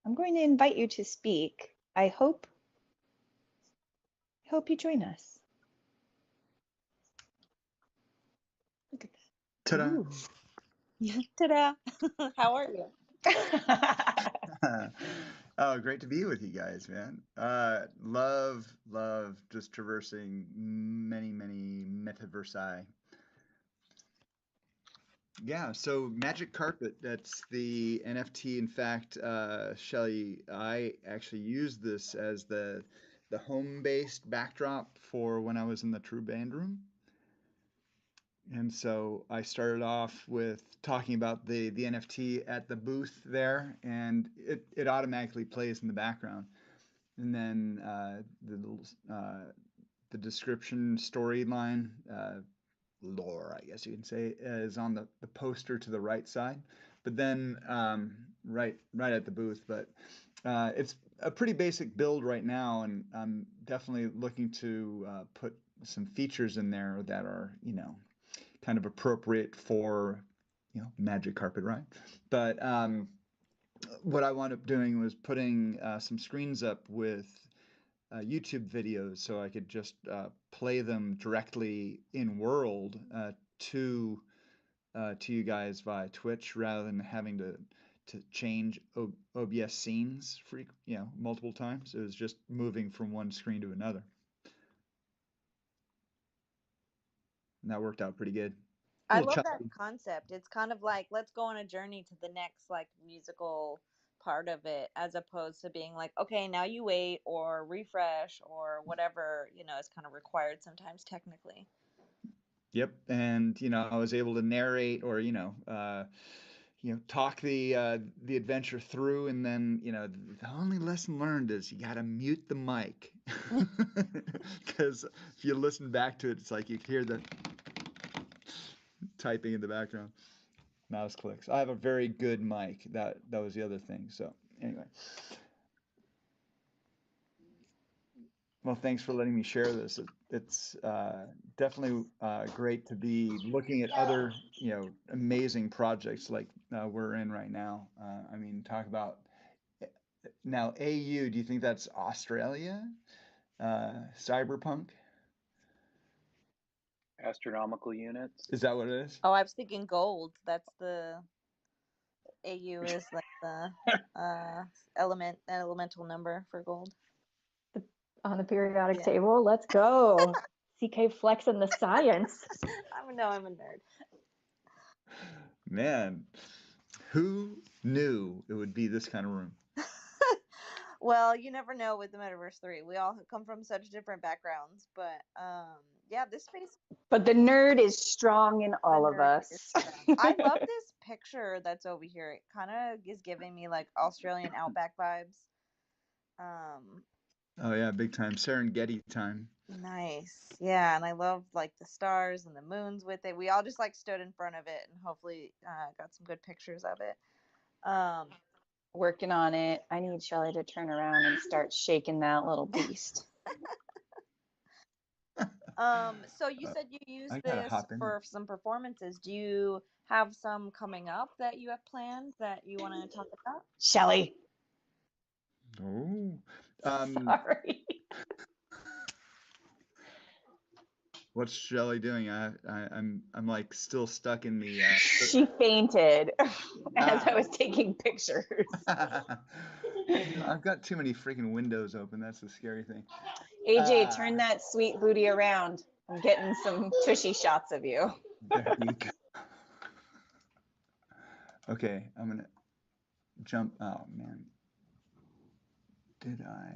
I'm going to invite you to speak. I hope you join us. Look at Ta-da! Ta-da! How are you? that. Oh, great to be with you guys, man. Love just traversing many metaversi. Yeah, so Magic Carpet, that's the NFT. In fact, Shelly, I actually used this as the home-based backdrop for when I was in the True Band Room. And so I started off with talking about the NFT at the booth there, and it automatically plays in the background. And then the description storyline, lore, I guess you can say, is on the poster to the right side, but then right at the booth. But it's a pretty basic build right now, and I'm definitely looking to put some features in there that are, kind of appropriate for, Magic Carpet Ride. But what I wound up doing was putting some screens up with YouTube videos so I could just play them directly in world to you guys via Twitch rather than having to change OBS scenes multiple times. It was just moving from one screen to another. And that worked out pretty good. A I little love that choppy. concept. It's kind of like, let's go on a journey to the next like musical part of it, as opposed to being like, okay, now you wait or refresh or whatever, is kind of required sometimes technically. Yep, and I was able to narrate or talk the adventure through, and then the only lesson learned is you got to mute the mic because if you listen back to it, it's like you hear the typing in the background, mouse clicks. I have a very good mic. That was the other thing. So anyway. Well, thanks for letting me share this. It's definitely great to be looking at other, amazing projects like we're in right now. I mean, talk about now AU. Do you think that's Australia? Cyberpunk? Astronomical units. Is that what it is? Oh, I was thinking gold. That's the AU is like the elemental number for gold. On the periodic Yeah. table. Let's go. CK flexing the science. I'm a nerd. Man, who knew it would be this kind of room? Well, you never know with the Metaverse 3. We all come from such different backgrounds, but yeah, this space. But the nerd is strong in all of us. I love this picture that's over here. It kind of is giving me like Australian outback vibes. Oh yeah, big time. Serengeti time. Nice. Yeah, and I love like the stars and the moons with it. We all just like stood in front of it and hopefully got some good pictures of it. Working on it. I need Shelly to turn around and start shaking that little beast. So you said you use I gotta this hop in there. for some performances. Do you have some coming up that you have planned that you want to talk about? Shelly. Oh, Sorry. what's Shelly doing? I'm like still stuck in the. She fainted as I was taking pictures. I've got too many freaking windows open. That's the scary thing. AJ, turn that sweet booty around. I'm getting some tushy shots of you. There you go. Okay, I'm gonna jump. Oh man, did I?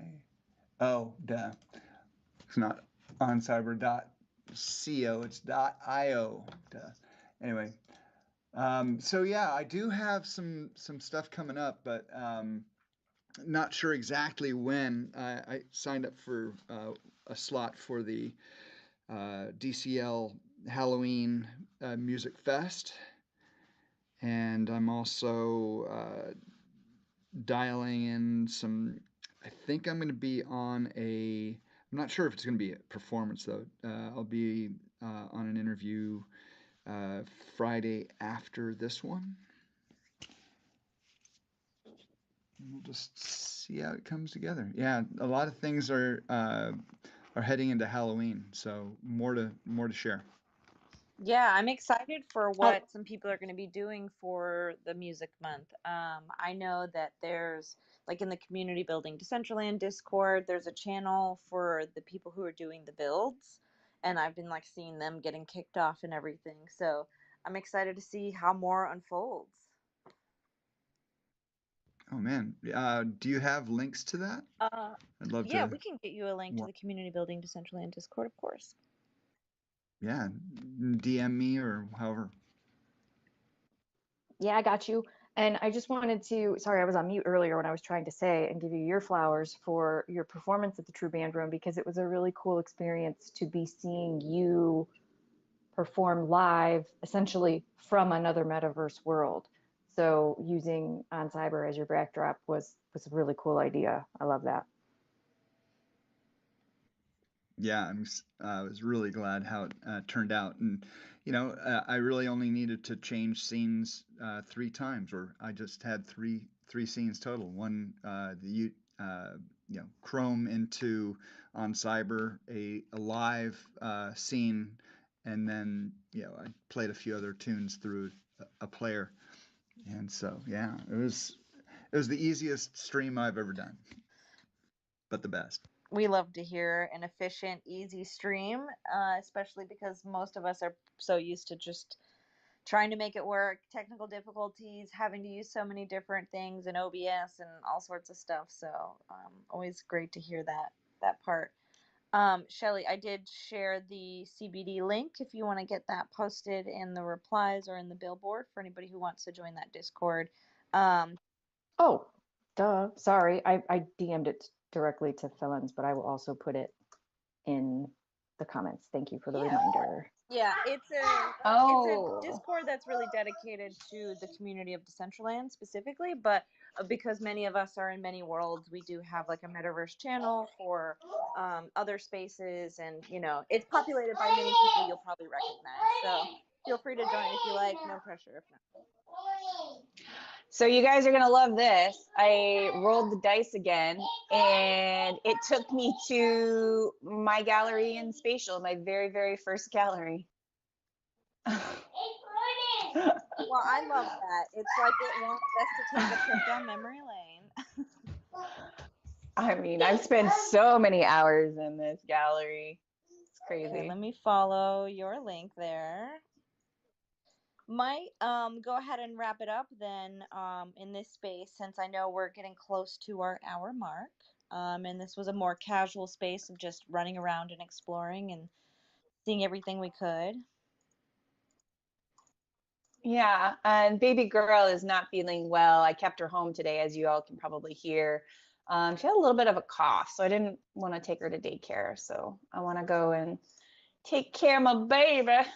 Oh, duh. It's not on cyber.co. It's .io. Duh. Anyway, so yeah, I do have some stuff coming up, but not sure exactly when. I signed up for a slot for the DCL Halloween Music Fest, and I'm also dialing in some. I think I'm going to be on a. I'm not sure if it's going to be a performance though. I'll be on an interview Friday after this one. We'll just see how it comes together. Yeah, a lot of things are heading into Halloween, so more to share. Yeah, I'm excited for Oh. what some people are going to be doing for the music month. I know that there's like in the community building Decentraland Discord, there's a channel for the people who are doing the builds, and I've been like seeing them getting kicked off and everything. So I'm excited to see how more unfolds. Oh man, do you have links to that? I'd love Yeah, to. we can get you a link to the community building Decentraland Discord, of course. yeah, DM me or however. Yeah, I got you. And I just wanted to, sorry, I was on mute earlier when I was trying to say and give you your flowers for your performance at the True Band Room, because it was a really cool experience to be seeing you perform live, essentially from another metaverse world. So using On Cyber as your backdrop was a really cool idea. I love that. Yeah, I was really glad how it turned out, and I really only needed to change scenes 3 times, or I just had three scenes total. One, Chrome into on Cyber, a live scene, and then I played a few other tunes through a player, and so yeah, it was the easiest stream I've ever done, but the best. We love to hear an efficient, easy stream, especially because most of us are so used to just trying to make it work, technical difficulties, having to use so many different things in OBS and all sorts of stuff. So always great to hear that part. Shelly, I did share the CBD link if you want to get that posted in the replies or in the billboard for anybody who wants to join that Discord. Um, Oh, duh. Sorry. I DM'd it directly to Felons, but I will also put it in the comments. Thank you for the yeah, reminder. yeah, it's a Oh, Discord that's really dedicated to the community of Decentraland specifically, but because many of us are in many worlds, we do have like a metaverse channel for other spaces, and it's populated by many people you'll probably recognize. So feel free to join if you like, no pressure if not. so you guys are gonna love this. I rolled the dice again, and it took me to my gallery in Spatial, my very, very first gallery. Well, I love that. It's like it wants us to take a trip down memory lane. I mean, I've spent so many hours in this gallery. It's Okay, crazy. let me follow your link there. Might go ahead and wrap it up then in this space, since I know we're getting close to our hour mark. And this was a more casual space of just running around and exploring and seeing everything we could. Yeah, and baby girl is not feeling well. I kept her home today, as you all can probably hear. She had a little bit of a cough, so I didn't want to take her to daycare. So I want to go and take care of my baby.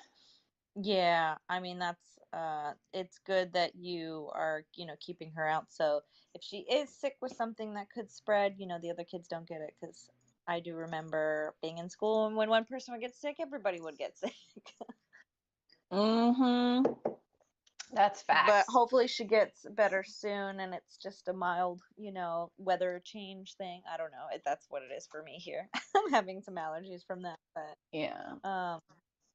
Yeah, I mean that's it's good that you are, keeping her out. So if she is sick with something that could spread, the other kids don't get it, because I do remember being in school, and when one person would get sick, everybody would get sick. Mm-hmm. That's But facts. hopefully she gets better soon, and it's just a mild, weather change thing. I don't know. That's what it is for me here. I'm having some allergies from that, Yeah. but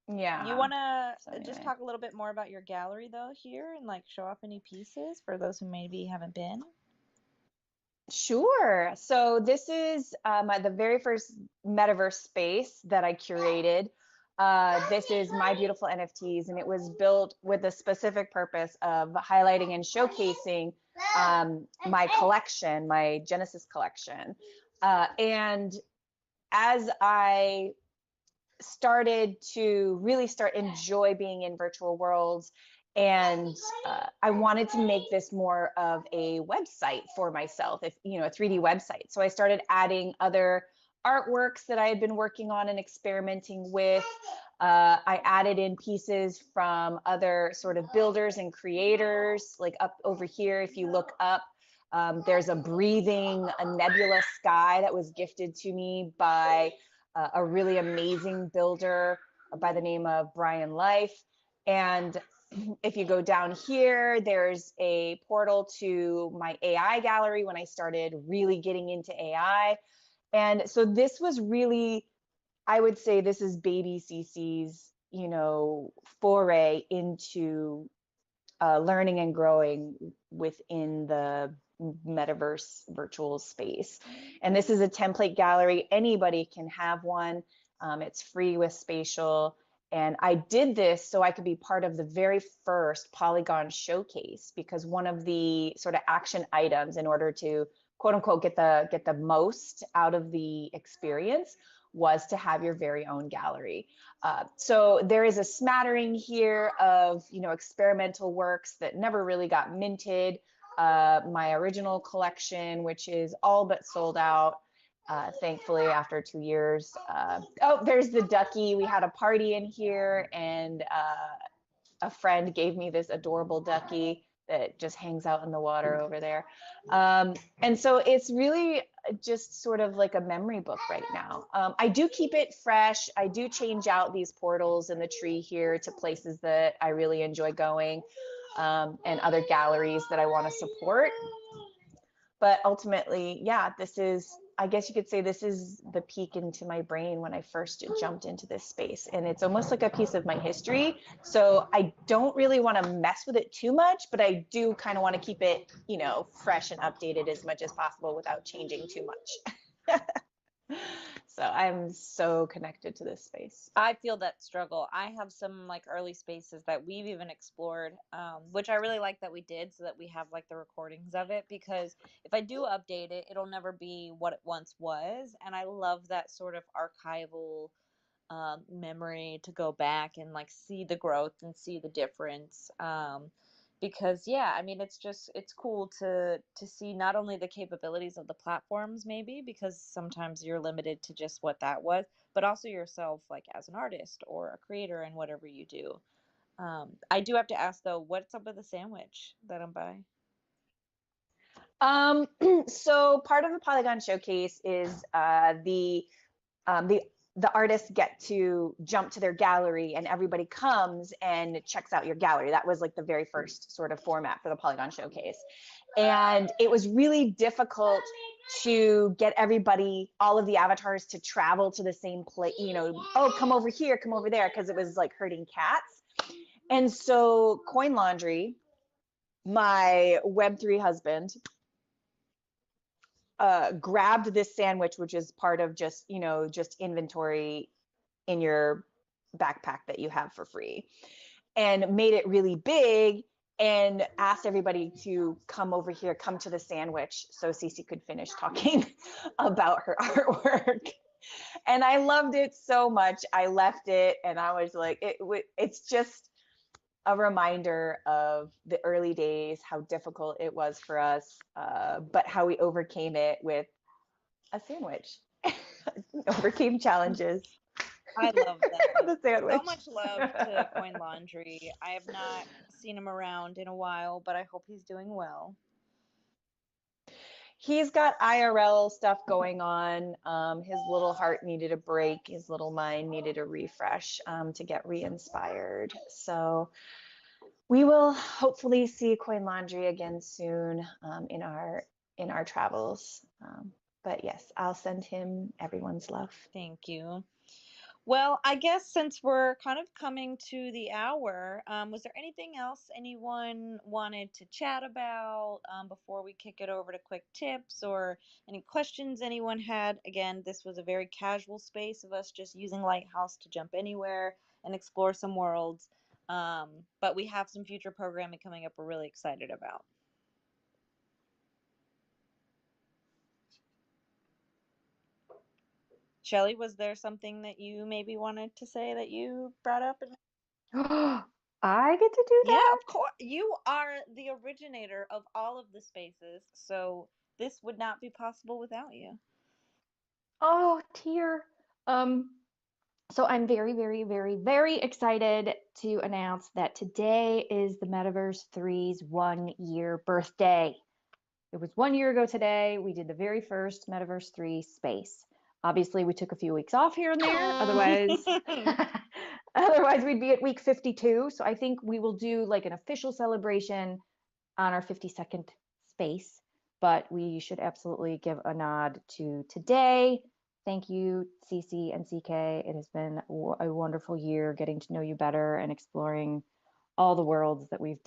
you Yeah. want to So just anyway. talk a little bit more about your gallery though here, and like show off any pieces for those who maybe haven't been? Sure. So this is the very first metaverse space that I curated. This is my beautiful NFTs, and it was built with the specific purpose of highlighting and showcasing my collection, my Genesis collection. And as I started to really start enjoy being in virtual worlds, and I wanted to make this more of a website for myself, if a 3D website. So I started adding other artworks that I had been working on and experimenting with. I added in pieces from other sort of builders and creators, like up over here. If you look up, there's a breathing, a nebula sky that was gifted to me by a really amazing builder by the name of Brian Life. And if you go down here, there's a portal to my AI gallery when I started really getting into AI. And so this was really, I would say this is baby CC's, foray into learning and growing within the metaverse virtual space. And this is a template gallery. Anybody can have one. It's free with Spatial. And I did this so I could be part of the very first Polygon showcase, because one of the sort of action items in order to quote unquote get the most out of the experience was to have your very own gallery. So there is a smattering here of, you know, experimental works that never really got minted. My original collection, which is all but sold out, thankfully, after 2 years. Oh, there's the ducky. We had a party in here, and a friend gave me this adorable ducky that just hangs out in the water over there. And so it's really just sort of like a memory book right now. I do keep it fresh. I do change out these portals in the tree here to places that I really enjoy going, and other galleries that I want to support. But ultimately, yeah, this is, I guess you could say, this is the peek into my brain when I first jumped into this space. And it's almost like a piece of my history. So I don't really want to mess with it too much, but I do kind of want to keep it, you know, fresh and updated as much as possible without changing too much. So I'm so connected to this space. I feel that struggle. I have some like early spaces that we've even explored, which I really like that we did, so that we have like the recordings of it, because if I do update it, it'll never be what it once was. And I love that sort of archival memory to go back and like see the growth and see the difference. Because yeah, I mean, it's cool to see not only the capabilities of the platforms, maybe because sometimes you're limited to just what that was, but also yourself, like as an artist or a creator in whatever you do. I do have to ask though, what's up with the sandwich that I'm buying? So part of the Polygon Showcase is the artists get to jump to their gallery, and everybody comes and checks out your gallery. That was like the very first sort of format for the Polygon Showcase. And it was really difficult to get everybody, all of the avatars, to travel to the same place, you know, oh, come over here, come over there, because it was like herding cats. And so Coin Laundry, my Web3 husband, grabbed this sandwich, which is part of just, you know, just inventory in your backpack that you have for free, and made it really big and asked everybody to come over here, come to the sandwich, so Cece could finish talking about her artwork. And I loved it so much. I left it and I was like, it's just a reminder of the early days, how difficult it was for us, but how we overcame it with a sandwich. Overcame challenges. I love that. The sandwich. So much love to Coin Laundry. I have not seen him around in a while, but I hope he's doing well. He's got IRL stuff going on. His little heart needed a break. His little mind needed a refresh, to get re-inspired. So we will hopefully see Coin Laundry again soon, in our travels. But yes, I'll send him everyone's love. Thank you. Well, I guess since we're kind of coming to the hour, was there anything else anyone wanted to chat about before we kick it over to quick tips, or any questions anyone had? Again, this was a very casual space of us just using Lighthouse to jump anywhere and explore some worlds. But we have some future programming coming up we're really excited about. Shelly, was there something that you maybe wanted to say that you brought up? I get to do Yeah, that? of course. You are the originator of all of the spaces, so this would not be possible without you. Oh, dear. So I'm very, very, very, very excited to announce that today is the Metaverse 3's 1-year birthday. It was 1 year ago today. We did the very first Metaverse 3 space. Obviously, we took a few weeks off here and there. Otherwise we'd be at week 52. So I think we will do like an official celebration on our 52nd space, but we should absolutely give a nod to today. Thank you, Cece and CK. It has been a wonderful year getting to know you better and exploring all the worlds that we've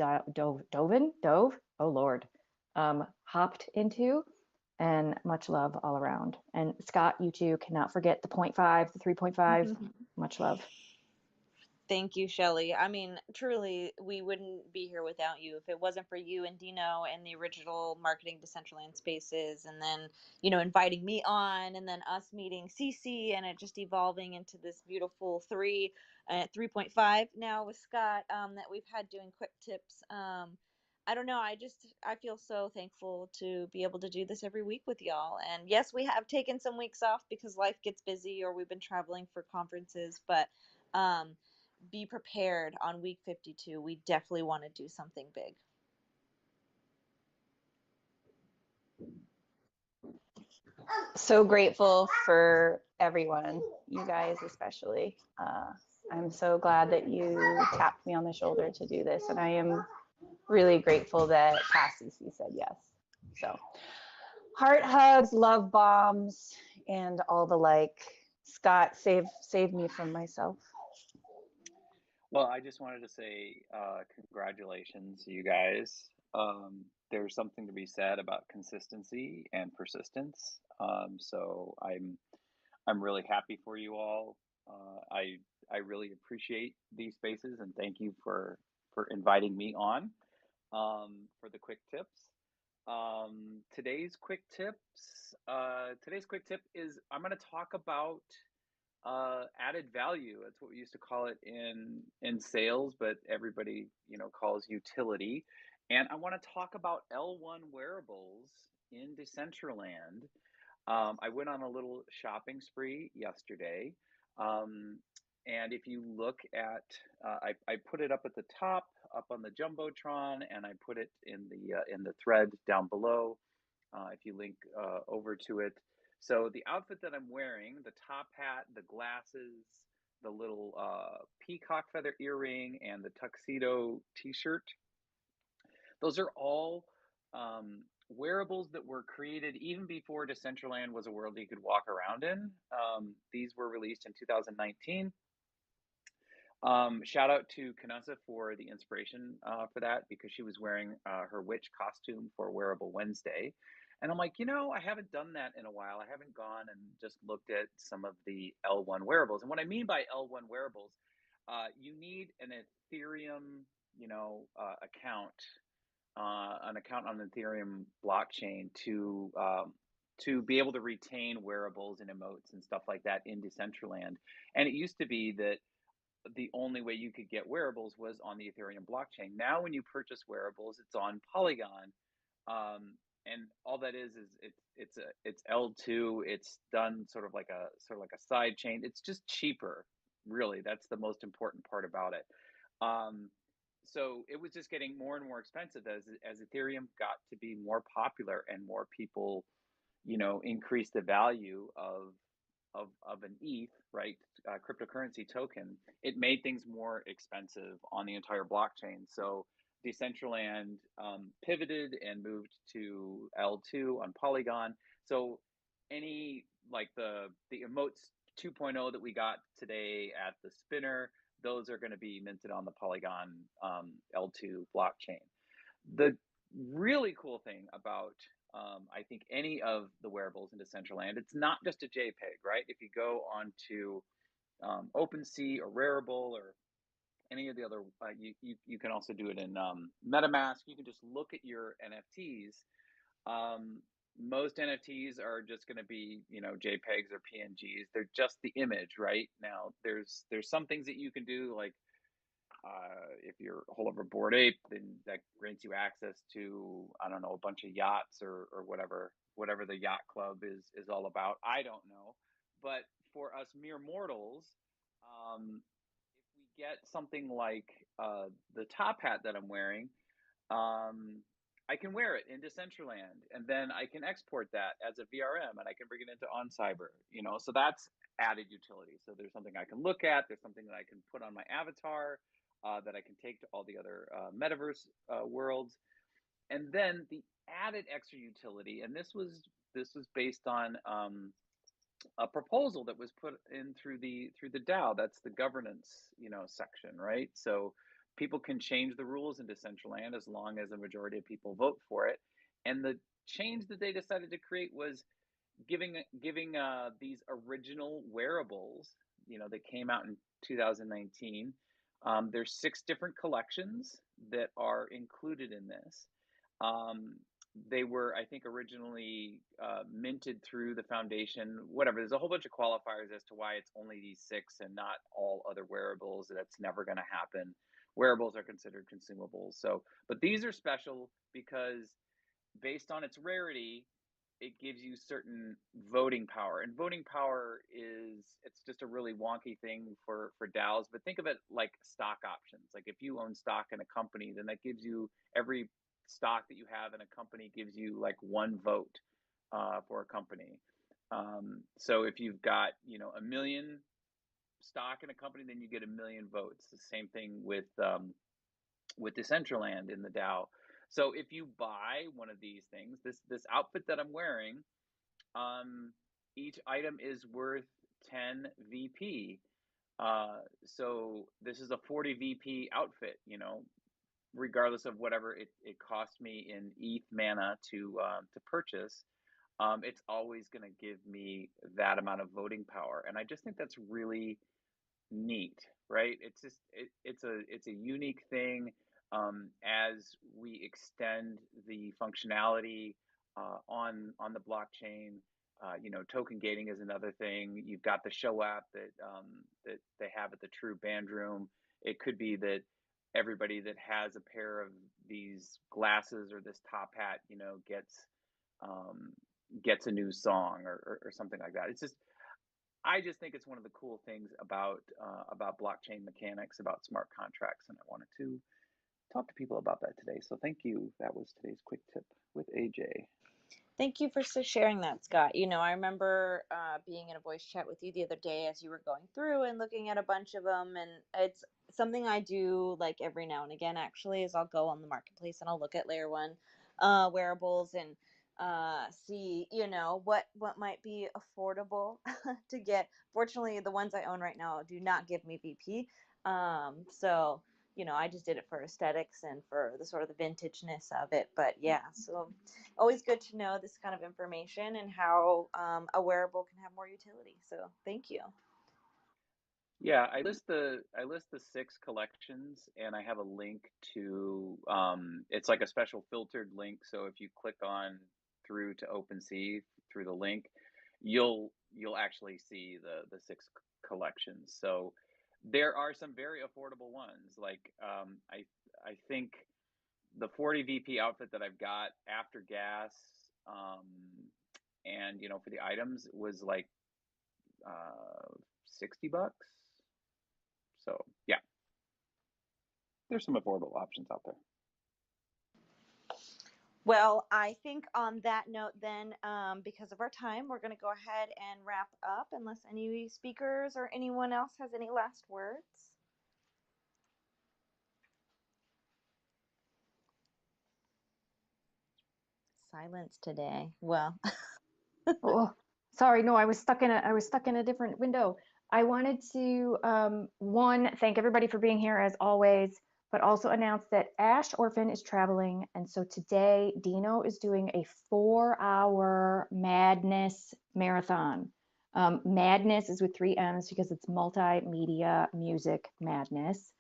hopped into, and much love all around. And Scott, you too cannot forget the 0.5, the 3.5. Much love. Thank you, Shelley. I mean, truly, we wouldn't be here without you if it wasn't for you and Dino and the original marketing Decentraland Spaces, and then, inviting me on, and then us meeting Cece, and it just evolving into this beautiful 3.5 now with Scott, that we've had doing quick tips. I don't know. I feel so thankful to be able to do this every week with y'all. And yes, we have taken some weeks off because life gets busy or we've been traveling for conferences, but, um, be prepared on week 52. We definitely want to do something big. So grateful for everyone, you guys especially. I'm so glad that you tapped me on the shoulder to do this, and I am really grateful that Cassie said yes. So heart hugs, love bombs, and all the like. Scott, save me from myself. Well, I just wanted to say congratulations, you guys. There's something to be said about consistency and persistence. So I'm really happy for you all. I really appreciate these spaces and thank you for inviting me on for the quick tips. Today's quick tip is I'm going to talk about added value. That's what we used to call it in sales, but everybody calls utility. And I want to talk about L1 wearables in Decentraland. I went on a little shopping spree yesterday. Um, and if you look at, I put it up at the top, up on the Jumbotron, and I put it in the thread down below. If you link over to it. So the outfit that I'm wearing, the top hat, the glasses, the little peacock feather earring, and the tuxedo t-shirt, those are all wearables that were created even before Decentraland was a world you could walk around in. These were released in 2019. Shout out to Kanasa for the inspiration for that, because she was wearing her witch costume for Wearable Wednesday. And I'm like, I haven't done that in a while. I haven't gone and just looked at some of the L1 wearables. And what I mean by L1 wearables, you need an Ethereum, account, an account on the Ethereum blockchain to be able to retain wearables and emotes and stuff like that in Decentraland. And it used to be that the only way you could get wearables was on the Ethereum blockchain. Now, when you purchase wearables, it's on Polygon, and all that is it's L2. It's done sort of like a side chain. It's just cheaper, really. That's the most important part about it. So it was just getting more and more expensive as Ethereum got to be more popular and more people, increase the value of an ETH, right, cryptocurrency token. It made things more expensive on the entire blockchain. So Decentraland pivoted and moved to L2 on Polygon. So any like the emotes 2.0 that we got today at the spinner, those are going to be minted on the Polygon L2 blockchain. The really cool thing about I think any of the wearables in Decentraland, it's not just a JPEG, right? If you go onto OpenSea or Rarible or any of the other, you can also do it in MetaMask. You can just look at your NFTs. Most NFTs are just going to be, JPEGs or PNGs. They're just the image, right? Now, there's some things that you can do, like if you're a whole of a Bored Ape, then that grants you access to, I don't know, a bunch of yachts or whatever the yacht club is all about. I don't know, but for us mere mortals, if we get something like the top hat that I'm wearing, I can wear it in Decentraland, and then I can export that as a VRM, and I can bring it into OnCyber. So that's added utility. So there's something I can look at. There's something that I can put on my avatar that I can take to all the other Metaverse worlds, and then the added extra utility. And this was based on a proposal that was put in through the DAO. That's the governance, section, right? So people can change the rules in Decentraland as long as a majority of people vote for it. And the change that they decided to create was giving these original wearables, that came out in 2019, There's 6 different collections that are included in this. They were, I think, originally minted through the foundation, whatever. There's a whole bunch of qualifiers as to why it's only these 6 and not all other wearables. That's never going to happen. Wearables are considered consumables. So, but these are special because based on its rarity, it gives you certain voting power. And voting power it's just a really wonky thing for DAOs, but think of it like stock options. Like if you own stock in a company, then that gives you every stock that you have in a company gives you like 1 vote for a company. So if you've got, you know, 1,000,000 stock in a company, then you get 1,000,000 votes. The same thing with Decentraland in the DAO. So if you buy one of these things, this outfit that I'm wearing, each item is worth 10 VP. So this is a 40 VP outfit, you know, regardless of whatever it cost me in ETH mana to purchase. It's always going to give me that amount of voting power, and I just think that's really neat, right? It's just it's a unique thing. As we extend the functionality on the blockchain, you know, token gating is another thing. You've got the show app that they have at the True Band Room. It could be that everybody that has a pair of these glasses or this top hat, you know, gets a new song or something like that. It's just I just think it's one of the cool things about blockchain mechanics, about smart contracts, and I wanted to talk to people about that today. So thank you. That was today's quick tip with AJ. Thank you for sharing that, Scott. You know, I remember being in a voice chat with you the other day as you were going through and looking at a bunch of them. And it's something I do like every now and again, actually, is I'll go on the marketplace and I'll look at layer 1 wearables and see, you know, what might be affordable to get. Fortunately, the ones I own right now do not give me VP. So, you know, I just did it for aesthetics and for the sort of the vintageness of it. But yeah, so always good to know this kind of information and how a wearable can have more utility. So thank you. Yeah, I list the 6 collections, and I have a link to it's like a special filtered link. So if you click on through to OpenSea through the link, you'll actually see the 6 collections. So there are some very affordable ones. Like I think the 40 VP outfit that I've got after gas, and you know, for the items was like $60. So yeah, there's some affordable options out there. Well, I think on that note, then, because of our time, we're going to go ahead and wrap up unless any speakers or anyone else has any last words. Silence today. Well, Oh, sorry. No, I was stuck in a different window. I wanted to one, thank everybody for being here as always, but also announce that Ash Orphan is traveling, and so today Dino is doing a 4-hour Madness marathon. Madness is with 3 M's because it's multimedia music madness.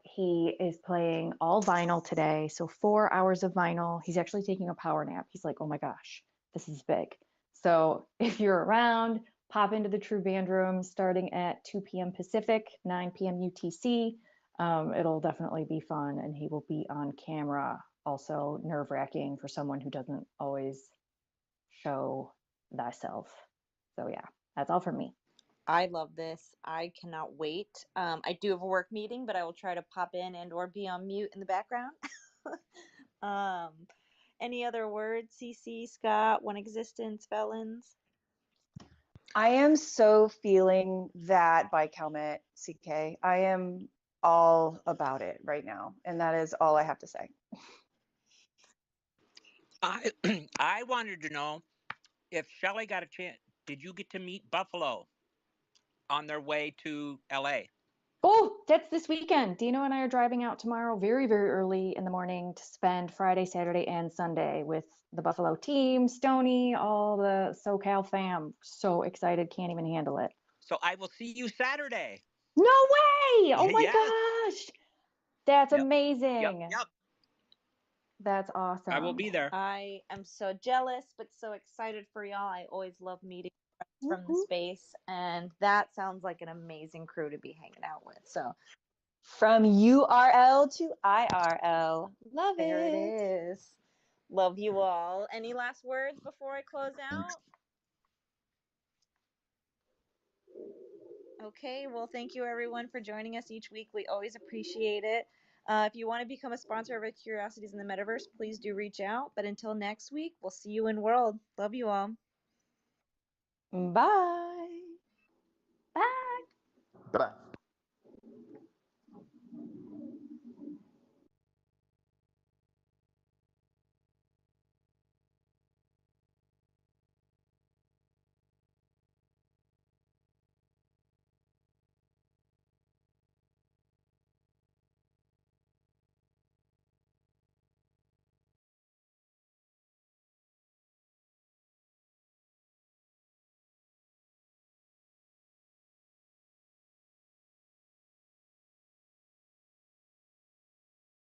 He is playing all vinyl today, so 4 hours of vinyl. He's actually taking a power nap. He's like, oh my gosh, this is big. So if you're around, pop into the True Band Room starting at 2 p.m. Pacific, 9 p.m. UTC. It'll definitely be fun, and he will be on camera. Also nerve-wracking for someone who doesn't always show thyself. So yeah, that's all from me. I love this. I cannot wait. I do have a work meeting, but I will try to pop in and or be on mute in the background. Any other words, CC, Scott, One Existence, Felons? I am so feeling that bike helmet, CK. I am all about it right now, and that is all I have to say. I I wanted to know if Shelley got a chance. Did you get to meet Buffalo on their way to LA? Oh, that's this weekend. Dino and I are driving out tomorrow very, very early in the morning to spend Friday, Saturday, and Sunday with the Buffalo team, Stony, all the SoCal fam. So excited, can't even handle it. So I will see you Saturday. No way! Oh my Yeah. gosh. That's Yep. amazing. Yep. That's awesome. I will be there. I am so jealous, but so excited for y'all. I always love meeting friends from the Woohoo. space, and that sounds like an amazing crew to be hanging out with. So From URL to IRL. Love there it it. is. Love you all. Any last words before I close Thanks. out? Okay, well, thank you everyone for joining us each week. We always appreciate it. If you want to become a sponsor of Curiosities in the Metaverse, please do reach out. But until next week, we'll see you in World. Love you all. Bye. Bye. Bye.